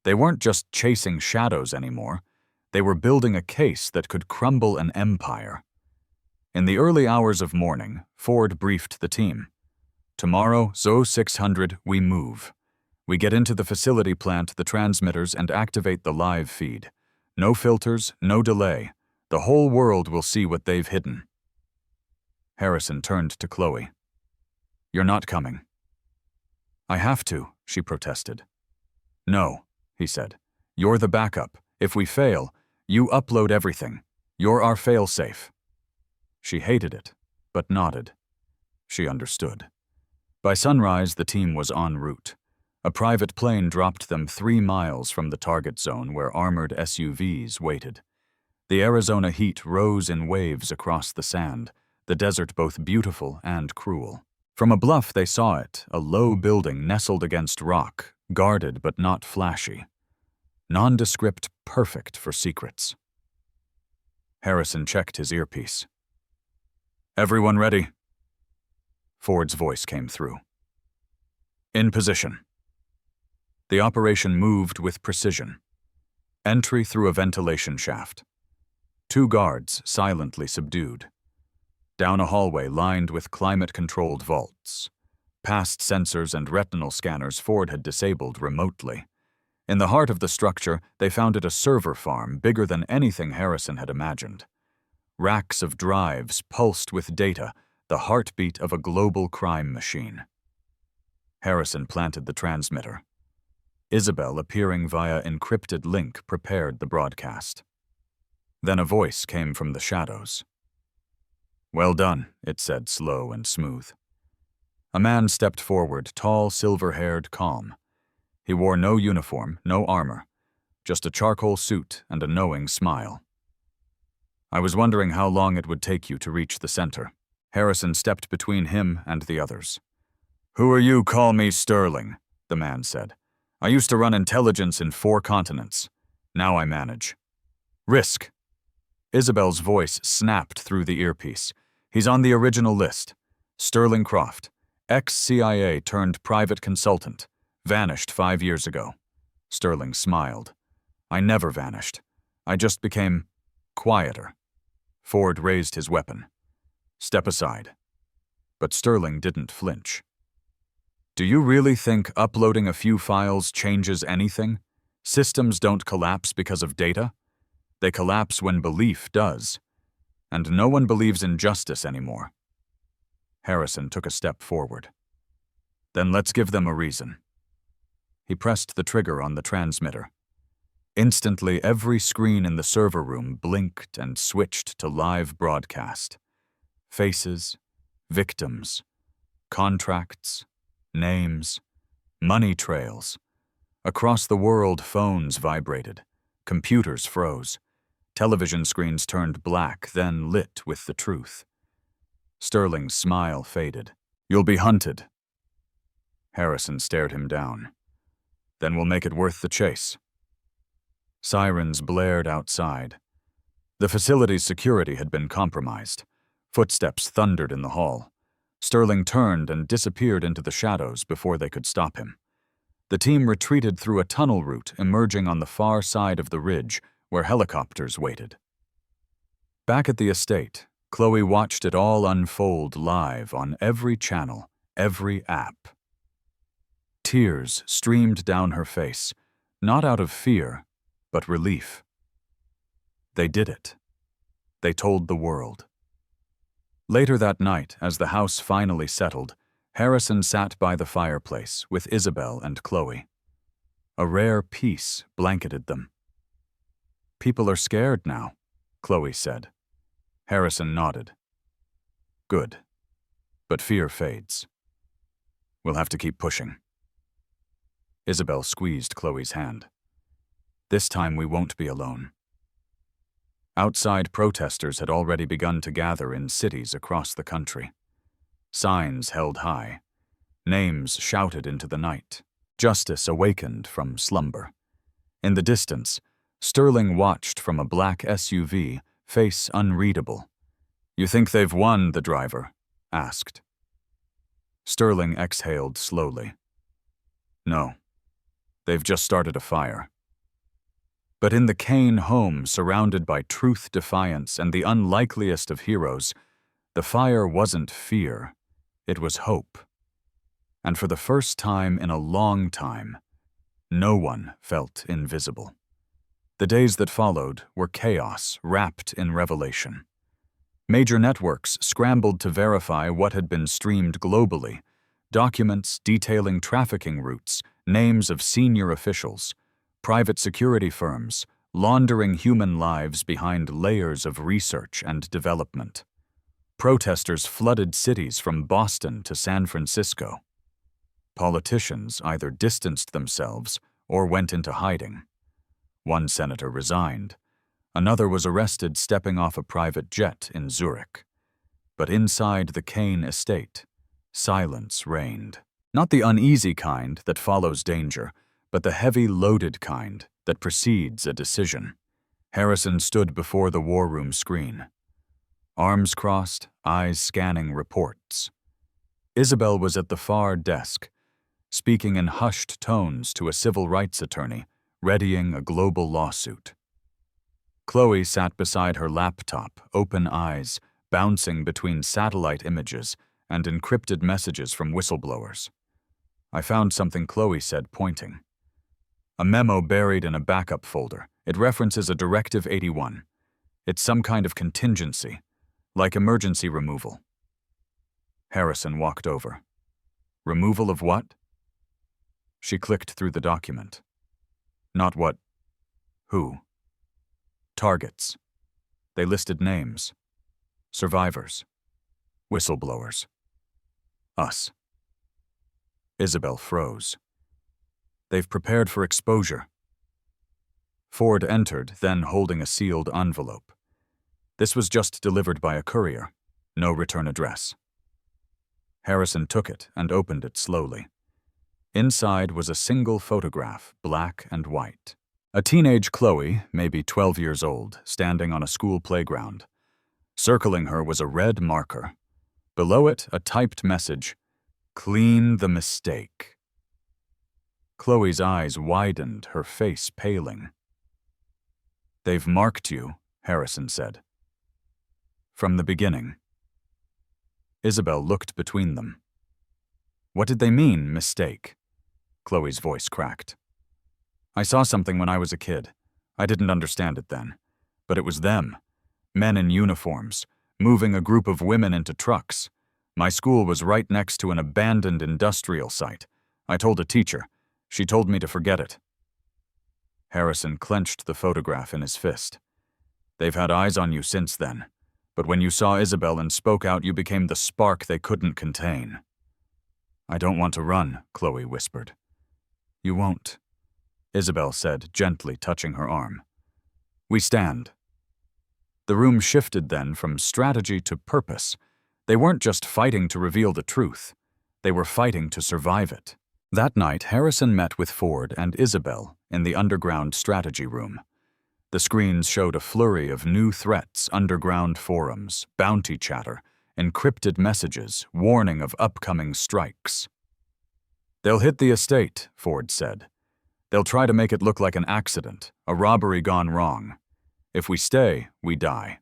They weren't just chasing shadows anymore. They were building a case that could crumble an empire. In the early hours of morning, Ford briefed the team. Tomorrow, Zo 600, we move. We get into the facility, plant the transmitters, and activate the live feed. No filters, no delay. The whole world will see what they've hidden. Harrison turned to Chloe. You're not coming. I have to, she protested. No, he said. You're the backup. If we fail, you upload everything. You're our fail-safe. She hated it, but nodded. She understood. By sunrise, the team was en route. A private plane dropped them 3 miles from the target zone where armored SUVs waited. The Arizona heat rose in waves across the sand, the desert both beautiful and cruel. From a bluff they saw it, a low building nestled against rock, guarded but not flashy. Nondescript, perfect for secrets. Harrison checked his earpiece. Everyone ready? Ford's voice came through. In position. The operation moved with precision. Entry through a ventilation shaft. 2 guards silently subdued. Down a hallway lined with climate-controlled vaults. Past sensors and retinal scanners Ford had disabled remotely. In the heart of the structure, they founded a server farm bigger than anything Harrison had imagined. Racks of drives pulsed with data, the heartbeat of a global crime machine. Harrison planted the transmitter. Isabel, appearing via encrypted link, prepared the broadcast. Then a voice came from the shadows. Well done, it said, slow and smooth. A man stepped forward, tall, silver-haired, calm. He wore no uniform, no armor, just a charcoal suit and a knowing smile. I was wondering how long it would take you to reach the center. Harrison stepped between him and the others. Who are you? Call me Sterling, the man said. I used to run intelligence in 4 continents. Now I manage. Risk. Isabel's voice snapped through the earpiece. He's on the original list. Sterling Croft, ex-CIA turned private consultant, vanished 5 years ago. Sterling smiled. I never vanished. I just became quieter. Ford raised his weapon. Step aside. But Sterling didn't flinch. Do you really think uploading a few files changes anything? Systems don't collapse because of data. They collapse when belief does. And no one believes in justice anymore. Harrison took a step forward. Then let's give them a reason. He pressed the trigger on the transmitter. Instantly, every screen in the server room blinked and switched to live broadcast. Faces, victims, contracts, names, money trails. Across the world, phones vibrated. Computers froze. Television screens turned black, then lit with the truth. Sterling's smile faded. You'll be hunted. Harrison stared him down. Then we'll make it worth the chase. Sirens blared outside. The facility's security had been compromised. Footsteps thundered in the hall. Sterling turned and disappeared into the shadows before they could stop him. The team retreated through a tunnel route emerging on the far side of the ridge where helicopters waited. Back at the estate, Chloe watched it all unfold live on every channel, every app. Tears streamed down her face, not out of fear, but relief. They did it. They told the world. Later that night, as the house finally settled, Harrison sat by the fireplace with Isabel and Chloe. A rare peace blanketed them. "People are scared now," Chloe said. Harrison nodded. "Good. But fear fades. We'll have to keep pushing." Isabel squeezed Chloe's hand. "This time we won't be alone." Outside, protesters had already begun to gather in cities across the country. Signs held high. Names shouted into the night. Justice awakened from slumber. In the distance, Sterling watched from a black SUV, face unreadable. "You think they've won?" the driver asked. Sterling exhaled slowly. "No. They've just started a fire." But in the Kane home, surrounded by truth defiance and the unlikeliest of heroes, the fire wasn't fear, it was hope. And for the first time in a long time, no one felt invisible. The days that followed were chaos wrapped in revelation. Major networks scrambled to verify what had been streamed globally, documents detailing trafficking routes, names of senior officials, private security firms, laundering human lives behind layers of research and development. Protesters flooded cities from Boston to San Francisco. Politicians either distanced themselves or went into hiding. One senator resigned. Another was arrested stepping off a private jet in Zurich. But inside the Kane estate, silence reigned. Not the uneasy kind that follows danger, but the heavy, loaded kind that precedes a decision. Harrison stood before the war room screen. Arms crossed, eyes scanning reports. Isabel was at the far desk, speaking in hushed tones to a civil rights attorney, readying a global lawsuit. Chloe sat beside her laptop, open eyes, bouncing between satellite images and encrypted messages from whistleblowers. "I found something," Chloe said, pointing. "A memo buried in a backup folder. It references a Directive 81. It's some kind of contingency, like emergency removal." Harrison walked over. "Removal of what?" She clicked through the document. "Not what. Who?" "Targets." They listed names. Survivors. Whistleblowers. Us. Isabel froze. "They've prepared for exposure." Ford entered, then holding a sealed envelope. This was just delivered by a courier. No return address. Harrison took it and opened it slowly. Inside was a single photograph, black and white. A teenage Chloe, maybe 12 years old, standing on a school playground. Circling her was a red marker. Below it, a typed message, "Clean the mistake." Chloe's eyes widened, her face paling. "They've marked you," Harrison said. "From the beginning." Isabel looked between them. "What did they mean, mistake?" Chloe's voice cracked. "I saw something when I was a kid. I didn't understand it then. But it was them. Men in uniforms, moving a group of women into trucks. My school was right next to an abandoned industrial site. I told a teacher. She told me to forget it." Harrison clenched the photograph in his fist. "They've had eyes on you since then. But when you saw Isabel and spoke out, you became the spark they couldn't contain." "I don't want to run," Chloe whispered. "You won't," Isabel said, gently touching her arm. "We stand." The room shifted then from strategy to purpose. They weren't just fighting to reveal the truth. They were fighting to survive it. That night, Harrison met with Ford and Isabel in the underground strategy room. The screens showed a flurry of new threats, underground forums, bounty chatter, encrypted messages, warning of upcoming strikes. "They'll hit the estate," Ford said. "They'll try to make it look like an accident, a robbery gone wrong. If we stay, we die."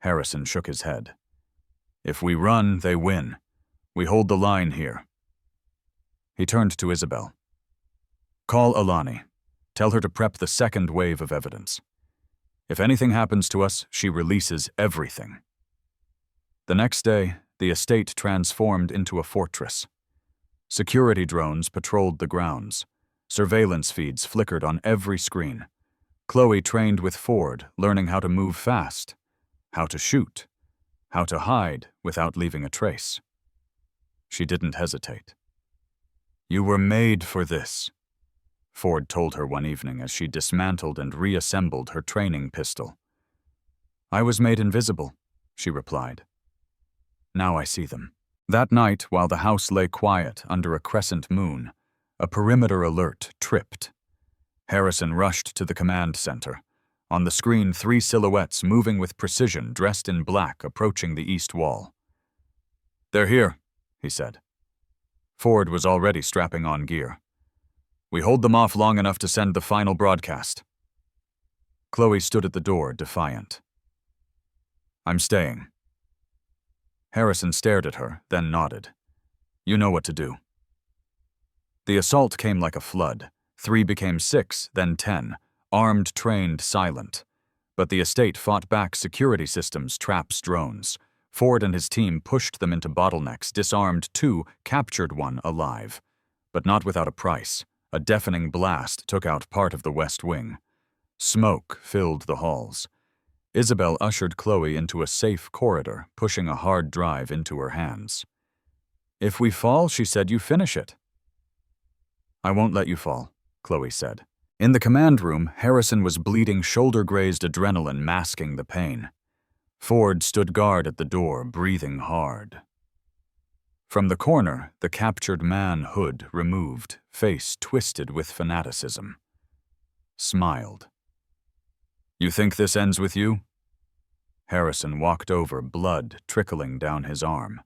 Harrison shook his head. If we run, they win. We hold the line here. He turned to Isabel. Call Alani. Tell her to prep the second wave of evidence. If anything happens to us, she releases everything. The next day, the estate transformed into a fortress. Security drones patrolled the grounds. Surveillance feeds flickered on every screen. Chloe trained with Ford, learning how to move fast, how to shoot, how to hide without leaving a trace. She didn't hesitate. You were made for this, Ford told her one evening as she dismantled and reassembled her training pistol. I was made invisible, she replied. Now I see them. That night, while the house lay quiet under a crescent moon, a perimeter alert tripped. Harrison rushed to the command center. On the screen, 3 silhouettes moving with precision, dressed in black, approaching the east wall. They're here, he said. Ford was already strapping on gear. We hold them off long enough to send the final broadcast. Chloe stood at the door, defiant. I'm staying. Harrison stared at her, then nodded. You know what to do. The assault came like a flood. 3 became 6, then 10, armed, trained, silent. But the estate fought back security systems, traps, drones. Ford and his team pushed them into bottlenecks, disarmed 2, captured 1 alive. But not without a price. A deafening blast took out part of the west wing. Smoke filled the halls. Isabel ushered Chloe into a safe corridor, pushing a hard drive into her hands. If we fall, she said, you finish it. I won't let you fall, Chloe said. In the command room, Harrison was bleeding shoulder-grazed adrenaline masking the pain. Ford stood guard at the door, breathing hard. From the corner, the captured man hood removed, face twisted with fanaticism. Smiled. You think this ends with you? Harrison walked over, blood trickling down his arm.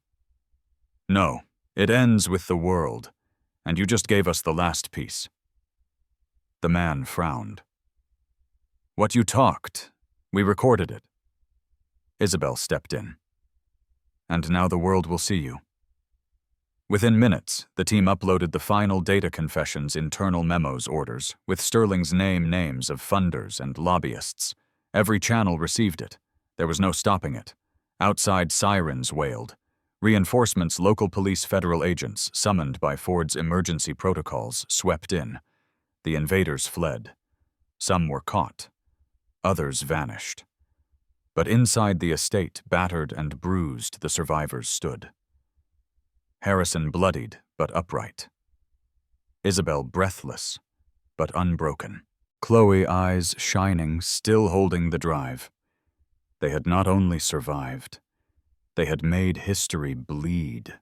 No, it ends with the world, and you just gave us the last piece. The man frowned. What you talked, we recorded it. Isabel stepped in. And now the world will see you. Within minutes, the team uploaded the final data confessions, internal memos, orders, with Sterling's names of funders and lobbyists. Every channel received it. There was no stopping it. Outside, sirens wailed. Reinforcements, local police, federal agents, summoned by Ford's emergency protocols, swept in. The invaders fled. Some were caught. Others vanished. But inside the estate, battered and bruised, the survivors stood. Harrison bloodied, but upright. Isabel breathless, but unbroken. Chloe eyes shining, still holding the drive. They had not only survived, they had made history bleed.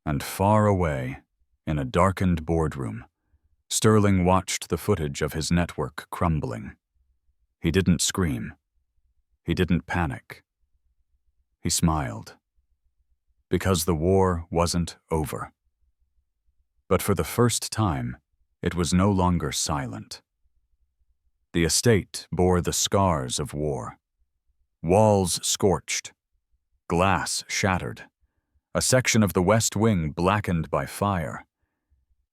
And far away, in a darkened boardroom, Sterling watched the footage of his network crumbling. He didn't scream. He didn't panic. He smiled. Because the war wasn't over. But for the first time, it was no longer silent. The estate bore the scars of war. Walls scorched. Glass shattered. A section of the West Wing blackened by fire.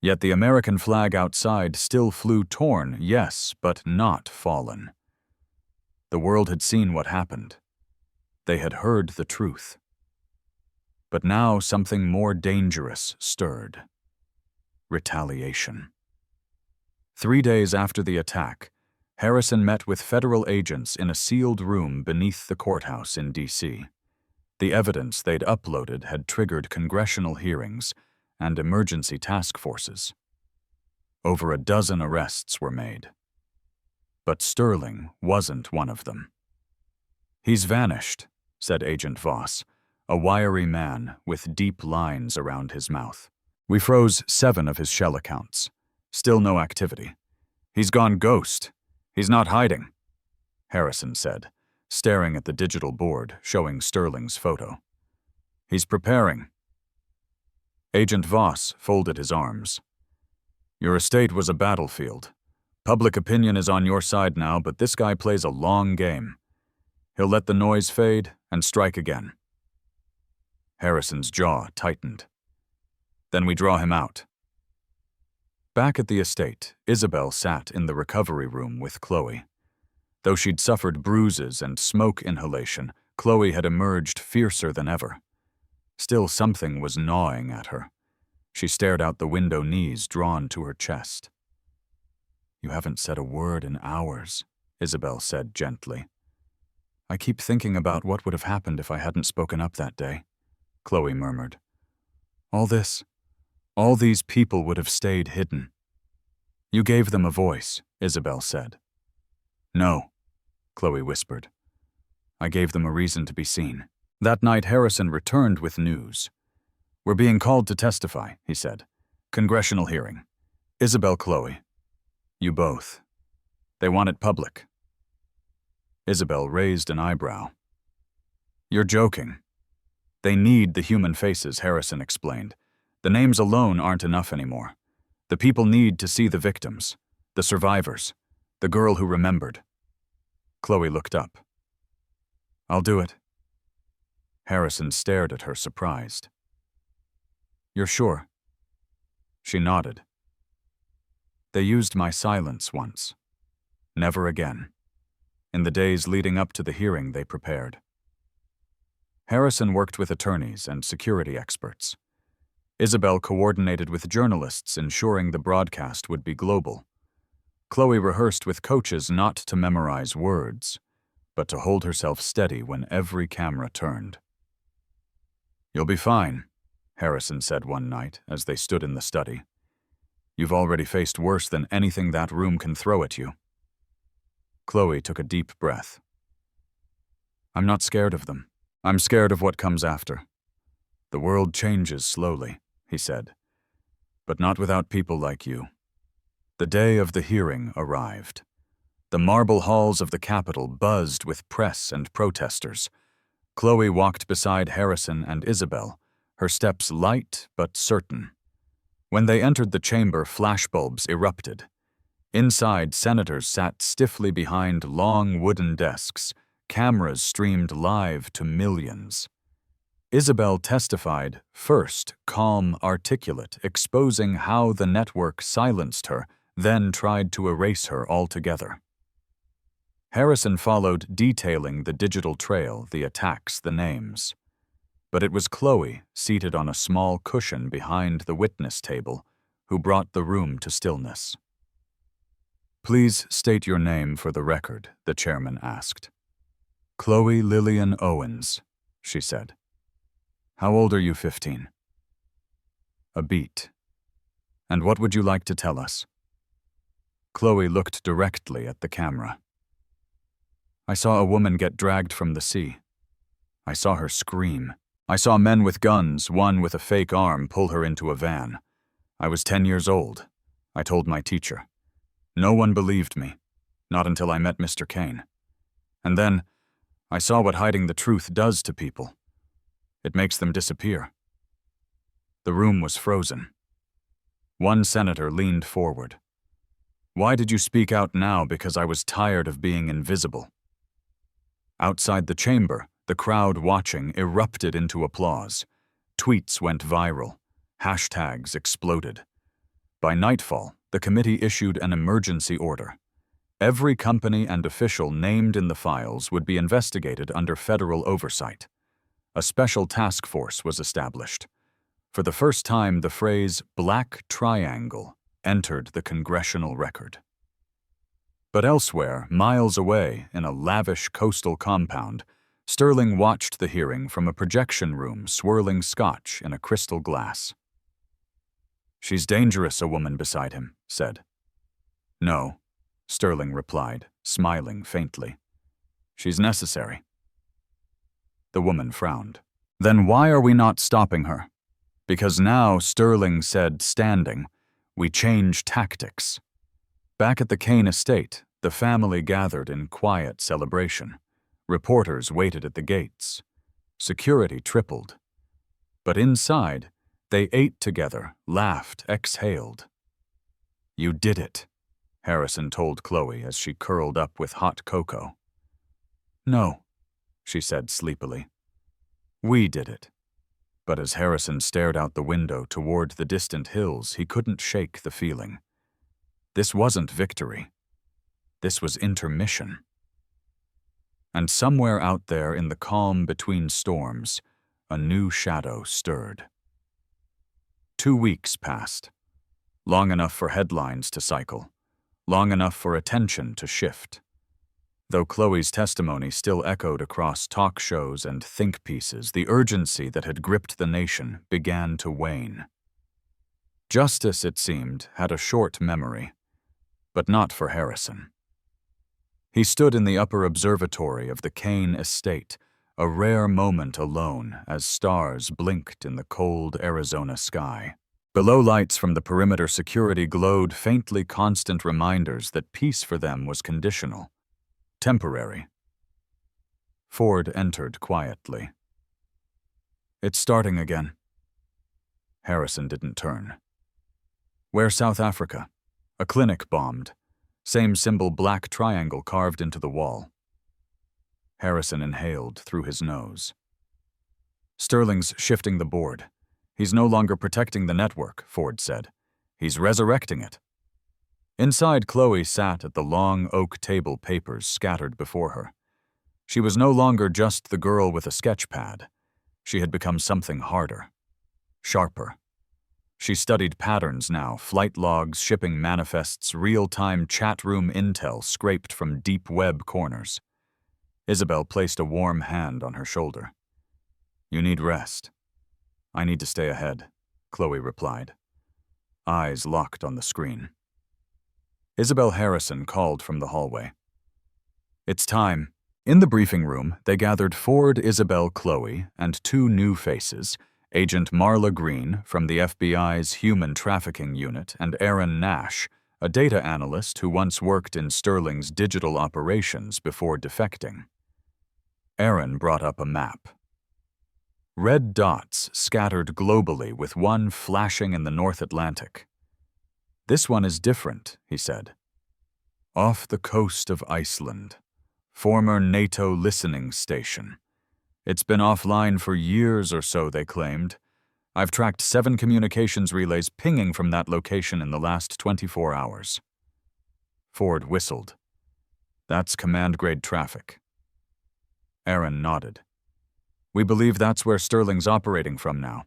Yet the American flag outside still flew torn, yes, but not fallen. The world had seen what happened. They had heard the truth. But now something more dangerous stirred. Retaliation. 3 days after the attack, Harrison met with federal agents in a sealed room beneath the courthouse in D.C. The evidence they'd uploaded had triggered congressional hearings and emergency task forces. Over a dozen arrests were made. But Sterling wasn't one of them. He's vanished, said Agent Voss, a wiry man with deep lines around his mouth. We froze 7 of his shell accounts. Still no activity. He's gone ghost. He's not hiding, Harrison said, staring at the digital board showing Sterling's photo. He's preparing. Agent Voss folded his arms. Your estate was a battlefield. Public opinion is on your side now, but this guy plays a long game. He'll let the noise fade and strike again. Harrison's jaw tightened. Then we draw him out. Back at the estate, Isabel sat in the recovery room with Chloe. Though she'd suffered bruises and smoke inhalation, Chloe had emerged fiercer than ever. Still, something was gnawing at her. She stared out the window, knees drawn to her chest. "You haven't said a word in hours," Isabel said gently. "I keep thinking about what would have happened if I hadn't spoken up that day," Chloe murmured. All these people would have stayed hidden." "You gave them a voice," Isabel said. "No," Chloe whispered. "I gave them a reason to be seen." That night, Harrison returned with news. "We're being called to testify," he said. "Congressional hearing. Isabel, Chloe. You both. They want it public." Isabel raised an eyebrow. "You're joking." "They need the human faces," Harrison explained. "The names alone aren't enough anymore. The people need to see the victims, the survivors, the girl who remembered." Chloe looked up. "I'll do it." Harrison stared at her, surprised. "You're sure?" She nodded. "They used my silence once. Never again. In the days leading up to the hearing they prepared." Harrison worked with attorneys and security experts. Isabel coordinated with journalists, ensuring the broadcast would be global. Chloe rehearsed with coaches not to memorize words, but to hold herself steady when every camera turned. "You'll be fine," Harrison said one night as they stood in the study. "You've already faced worse than anything that room can throw at you." Chloe took a deep breath. "I'm not scared of them. I'm scared of what comes after. The world changes slowly," he said, "but not without people like you." The day of the hearing arrived. The marble halls of the Capitol buzzed with press and protesters. Chloe walked beside Harrison and Isabel, her steps light but certain. When they entered the chamber, flashbulbs erupted. Inside, senators sat stiffly behind long wooden desks. Cameras streamed live to millions. Isabel testified, first calm, articulate, exposing how the network silenced her, then tried to erase her altogether. Harrison followed, detailing the digital trail, the attacks, the names. But it was Chloe, seated on a small cushion behind the witness table, who brought the room to stillness. "Please state your name for the record," the chairman asked. "Chloe Lillian Owens," she said. "How old are you, 15? A beat. "And what would you like to tell us?" Chloe looked directly at the camera. "I saw a woman get dragged from the sea. I saw her scream. I saw men with guns, one with a fake arm, pull her into a van. I was 10 years old. I told my teacher. No one believed me, not until I met Mr. Kane. And then, I saw what hiding the truth does to people. It makes them disappear." The room was frozen. One senator leaned forward. "Why did you speak out now? Because I was tired of being invisible." Outside the chamber, the crowd watching erupted into applause. Tweets went viral. Hashtags exploded. By nightfall, the committee issued an emergency order. Every company and official named in the files would be investigated under federal oversight. A special task force was established. For the first time, the phrase "Black Triangle" entered the congressional record. But elsewhere, miles away, in a lavish coastal compound, Sterling watched the hearing from a projection room swirling scotch in a crystal glass. "She's dangerous," a woman beside him said. "No," Sterling replied, smiling faintly. "She's necessary." The woman frowned. "Then why are we not stopping her?" "Because now," Sterling said, standing, "we change tactics." Back at the Kane estate, the family gathered in quiet celebration. Reporters waited at the gates. Security tripled. But inside, they ate together, laughed, exhaled. "You did it," Harrison told Chloe as she curled up with hot cocoa. "No," she said sleepily. We did it. But as Harrison stared out the window toward the distant hills, he couldn't shake the feeling. This wasn't victory. This was intermission. And somewhere out there in the calm between storms, a new shadow stirred. 2 weeks passed, long enough for headlines to cycle, long enough for attention to shift. Though Chloe's testimony still echoed across talk shows and think pieces, the urgency that had gripped the nation began to wane. Justice, it seemed, had a short memory, but not for Harrison. He stood in the upper observatory of the Kane estate, a rare moment alone as stars blinked in the cold Arizona sky. Below, lights from the perimeter security glowed faintly constant reminders that peace for them was conditional, temporary. Ford entered quietly. It's starting again. Harrison didn't turn. Where South Africa? A clinic bombed. Same symbol black triangle carved into the wall. Harrison inhaled through his nose. Sterling's shifting the board. He's no longer protecting the network, Ford said. He's resurrecting it. Inside, Chloe sat at the long oak table, papers scattered before her. She was no longer just the girl with a sketch pad. She had become something harder, sharper. She studied patterns now, flight logs, shipping manifests, real-time chat room intel scraped from deep web corners. Isabel placed a warm hand on her shoulder. You need rest. I need to stay ahead, Chloe replied. Eyes locked on the screen. Isabel Harrison called from the hallway. It's time. In the briefing room, they gathered Ford, Isabel, Chloe, and 2 new faces, Agent Marla Green from the FBI's Human Trafficking Unit and Aaron Nash, a data analyst who once worked in Sterling's digital operations before defecting. Aaron brought up a map. Red dots scattered globally with one flashing in the North Atlantic. This one is different, he said. Off the coast of Iceland. Former NATO listening station. It's been offline for years or so, they claimed. I've tracked 7 communications relays pinging from that location in the last 24 hours. Ford whistled. That's command-grade traffic. Aaron nodded. We believe that's where Sterling's operating from now.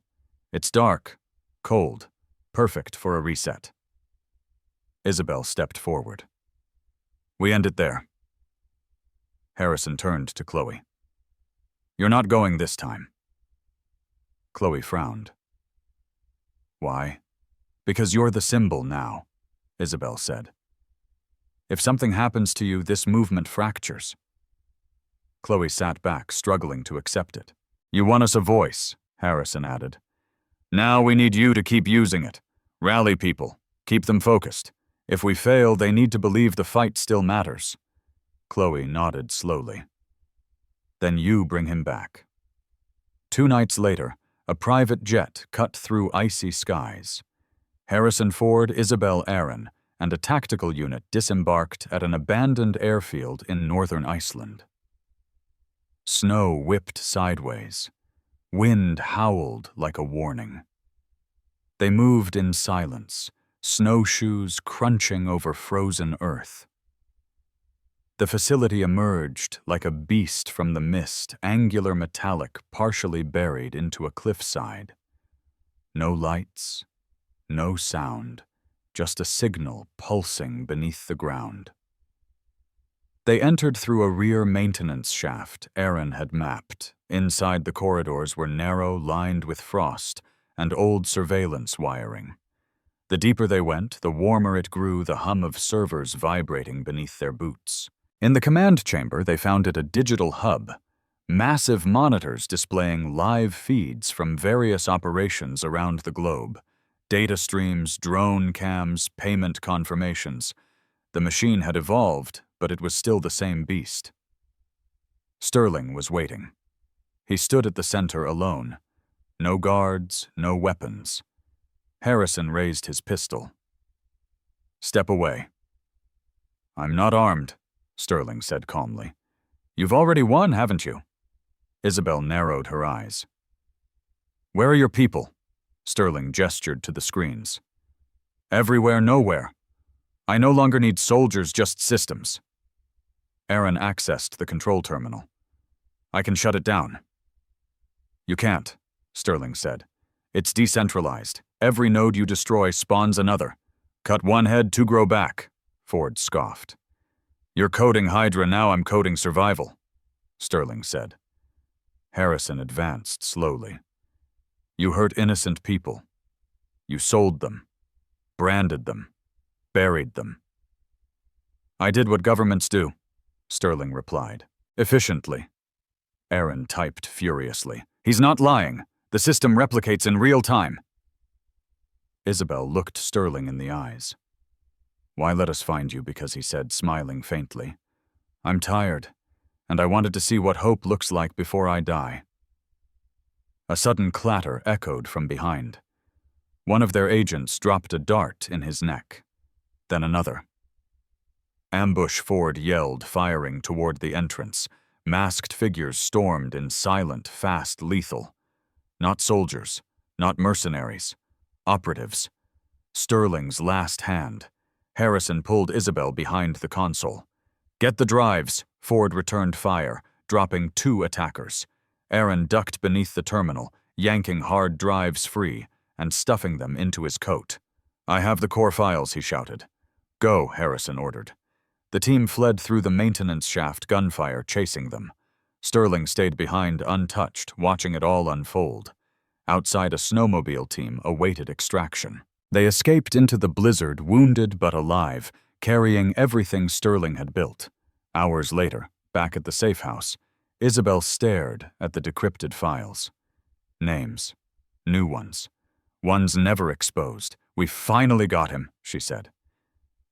It's dark, cold, perfect for a reset. Isabel stepped forward. We end it there. Harrison turned to Chloe. You're not going this time. Chloe frowned. Why? Because you're the symbol now, Isabel said. If something happens to you, this movement fractures. Chloe sat back, struggling to accept it. You won us a voice, Harrison added. Now we need you to keep using it. Rally people. Keep them focused. If we fail, they need to believe the fight still matters. Chloe nodded slowly. Then you bring him back. 2 nights later, a private jet cut through icy skies. Harrison Ford, Isabel Aaron, and a tactical unit disembarked at an abandoned airfield in northern Iceland. Snow whipped sideways. Wind howled like a warning. They moved in silence, snowshoes crunching over frozen earth. The facility emerged like a beast from the mist, angular metallic partially buried into a cliffside. No lights, no sound, just a signal pulsing beneath the ground. They entered through a rear maintenance shaft Aaron had mapped. Inside, the corridors were narrow, lined with frost, and old surveillance wiring. The deeper they went, the warmer it grew, the hum of servers vibrating beneath their boots. In the command chamber, they found it a digital hub, massive monitors displaying live feeds from various operations around the globe, data streams, drone cams, payment confirmations. The machine had evolved, but it was still the same beast. Sterling was waiting. He stood at the center alone. No guards, no weapons. Harrison raised his pistol. Step away. I'm not armed, Sterling said calmly. You've already won, haven't you? Isabel narrowed her eyes. Where are your people? Sterling gestured to the screens. Everywhere, nowhere. I no longer need soldiers, just systems. Aaron accessed the control terminal. I can shut it down. You can't, Sterling said. It's decentralized. Every node you destroy spawns another. Cut one head to grow back, Ford scoffed. You're coding Hydra, now I'm coding survival, Sterling said. Harrison advanced slowly. You hurt innocent people. You sold them, branded them, buried them. I did what governments do, Sterling replied. Efficiently. Aaron typed furiously. He's not lying. The system replicates in real time. Isabel looked Sterling in the eyes. Why let us find you? Because he said, smiling faintly. I'm tired, and I wanted to see what hope looks like before I die. A sudden clatter echoed from behind. One of their agents dropped a dart in his neck. Then another. Ambush, Ford yelled, firing toward the entrance. Masked figures stormed in silent, fast, lethal. Not soldiers, not mercenaries. Operatives. Sterling's last hand. Harrison pulled Isabel behind the console. Get the drives, Ford returned fire, dropping 2 attackers. Aaron ducked beneath the terminal, yanking hard drives free and stuffing them into his coat. I have the core files, he shouted. Go, Harrison ordered. The team fled through the maintenance shaft, gunfire chasing them. Sterling stayed behind untouched, watching it all unfold. Outside, a snowmobile team awaited extraction. They escaped into the blizzard, wounded but alive, carrying everything Sterling had built. Hours later, back at the safe house, Isabel stared at the decrypted files. Names. New ones. Ones never exposed. We finally got him, she said.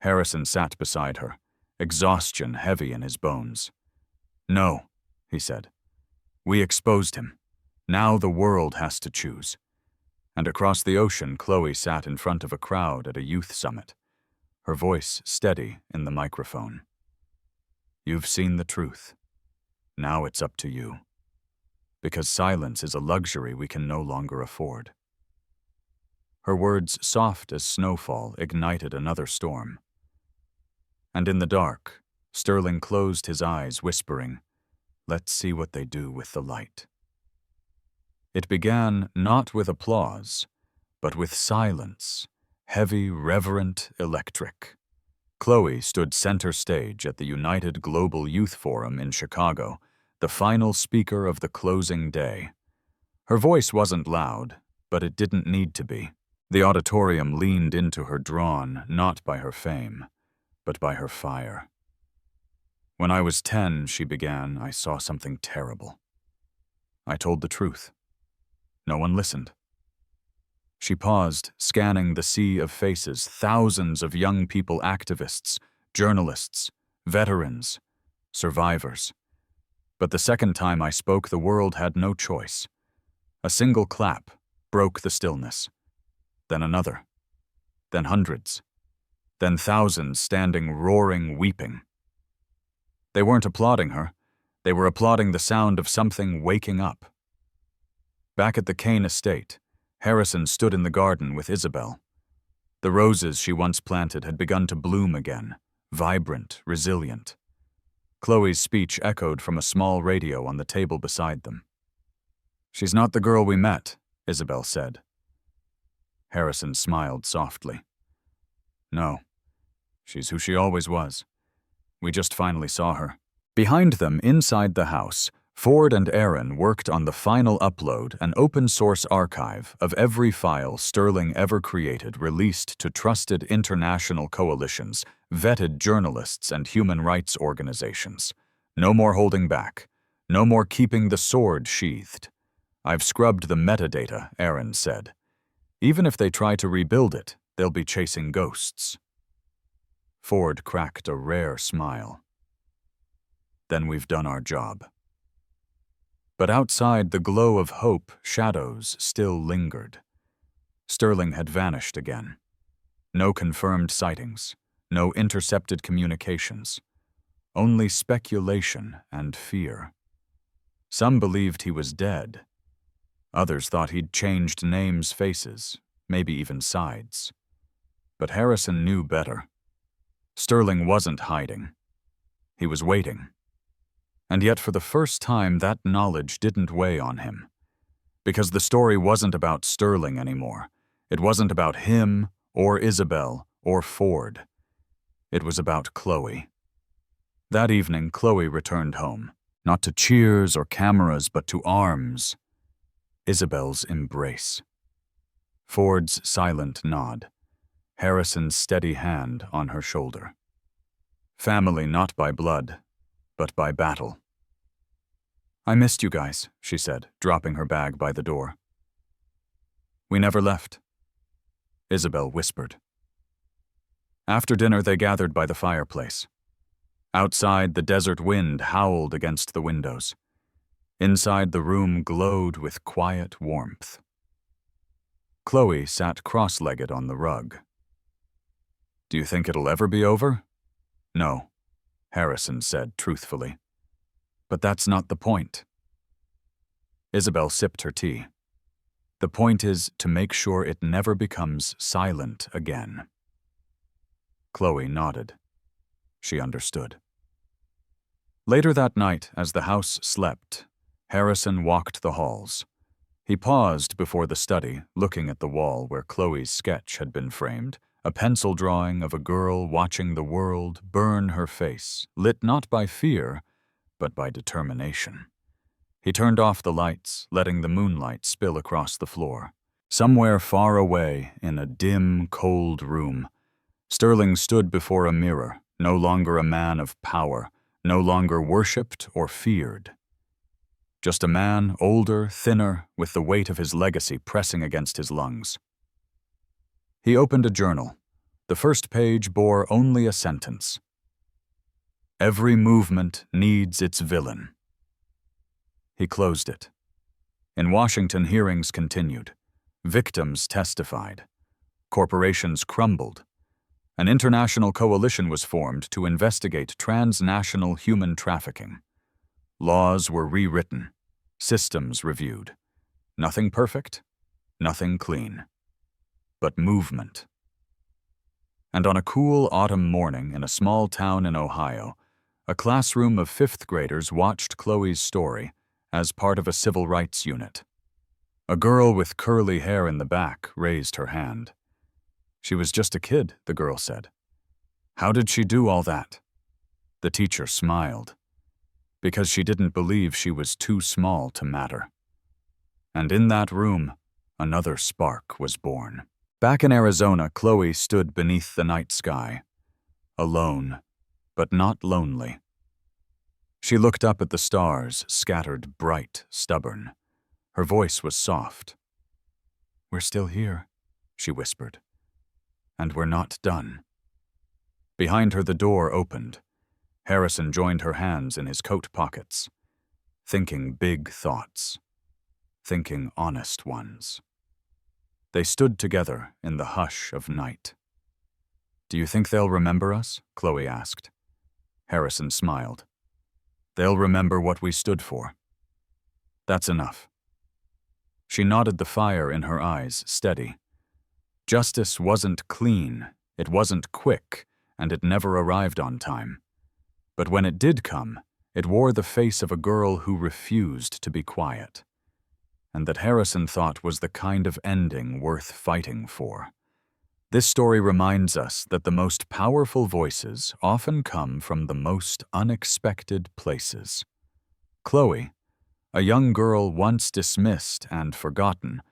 Harrison sat beside her, exhaustion heavy in his bones. No, he said. We exposed him. Now the world has to choose. And across the ocean, Chloe sat in front of a crowd at a youth summit, her voice steady in the microphone. You've seen the truth. Now it's up to you. Because silence is a luxury we can no longer afford. Her words, soft as snowfall, ignited another storm. And in the dark, Sterling closed his eyes, whispering, Let's see what they do with the light. It began not with applause, but with silence, heavy, reverent, electric. Chloe stood center stage at the United Global Youth Forum in Chicago, the final speaker of the closing day. Her voice wasn't loud, but it didn't need to be. The auditorium leaned into her, drawn not by her fame, but by her fire. When I was 10, she began, I saw something terrible. I told the truth. No one listened. She paused, scanning the sea of faces, thousands of young people, activists, journalists, veterans, survivors. But the second time I spoke, the world had no choice. A single clap broke the stillness. Then another. Then hundreds. Then thousands standing, roaring, weeping. They weren't applauding her. They were applauding the sound of something waking up. Back at the Kane estate, Harrison stood in the garden with Isabel. The roses she once planted had begun to bloom again, vibrant, resilient. Chloe's speech echoed from a small radio on the table beside them. She's not the girl we met, Isabel said. Harrison smiled softly. No, she's who she always was. We just finally saw her. Behind them, inside the house, Ford and Aaron worked on the final upload, an open-source archive of every file Sterling ever created, released to trusted international coalitions, vetted journalists, and human rights organizations. No more holding back. No more keeping the sword sheathed. I've scrubbed the metadata, Aaron said. Even if they try to rebuild it, they'll be chasing ghosts. Ford cracked a rare smile. Then we've done our job. But outside the glow of hope, shadows still lingered. Sterling had vanished again. No confirmed sightings, no intercepted communications. Only speculation and fear. Some believed he was dead. Others thought he'd changed names, faces, maybe even sides. But Harrison knew better. Sterling wasn't hiding. He was waiting. And yet for the first time that knowledge didn't weigh on him. Because the story wasn't about Sterling anymore. It wasn't about him or Isabel or Ford. It was about Chloe. That evening, Chloe returned home, not to cheers or cameras, but to arms. Isabel's embrace. Ford's silent nod. Harrison's steady hand on her shoulder. Family not by blood, but by battle. "I missed you guys," she said, dropping her bag by the door. "We never left," Isabel whispered. After dinner, they gathered by the fireplace. Outside, the desert wind howled against the windows. Inside, the room glowed with quiet warmth. Chloe sat cross-legged on the rug. "Do you think it'll ever be over?" "No," Harrison said truthfully. "But that's not the point." Isabel sipped her tea. "The point is to make sure it never becomes silent again." Chloe nodded. She understood. Later that night, as the house slept, Harrison walked the halls. He paused before the study, looking at the wall where Chloe's sketch had been framed, a pencil drawing of a girl watching the world burn her face, lit not by fear, but by determination. He turned off the lights, letting the moonlight spill across the floor. Somewhere far away, in a dim, cold room, Sterling stood before a mirror, no longer a man of power, no longer worshipped or feared. Just a man, older, thinner, with the weight of his legacy pressing against his lungs. He opened a journal. The first page bore only a sentence. "Every movement needs its villain." He closed it. In Washington, hearings continued. Victims testified. Corporations crumbled. An international coalition was formed to investigate transnational human trafficking. Laws were rewritten. Systems reviewed. Nothing perfect, nothing clean. But movement. And on a cool autumn morning in a small town in Ohio, a classroom of fifth graders watched Chloe's story as part of a civil rights unit. A girl with curly hair in the back raised her hand. "She was just a kid," the girl said. "How did she do all that?" The teacher smiled. Because she didn't believe she was too small to matter. And in that room, another spark was born. Back in Arizona, Chloe stood beneath the night sky, alone, but not lonely. She looked up at the stars, scattered, bright, stubborn. Her voice was soft. "We're still here," she whispered. "And we're not done." Behind her, the door opened. Harrison joined her hands in his coat pockets, thinking big thoughts, thinking honest ones. They stood together in the hush of night. "Do you think they'll remember us?" Chloe asked. Harrison smiled. "They'll remember what we stood for. That's enough." She nodded, the fire in her eyes steady. Justice wasn't clean, it wasn't quick, and it never arrived on time. But when it did come, it wore the face of a girl who refused to be quiet. And that Harrison thought was the kind of ending worth fighting for. This story reminds us that the most powerful voices often come from the most unexpected places. Chloe, a young girl once dismissed and forgotten,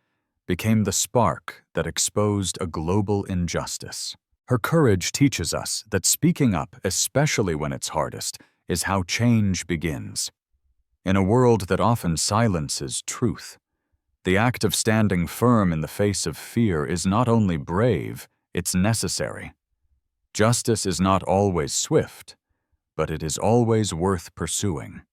became the spark that exposed a global injustice. Her courage teaches us that speaking up, especially when it's hardest, is how change begins. In a world that often silences truth, the act of standing firm in the face of fear is not only brave, it's necessary. Justice is not always swift, but it is always worth pursuing.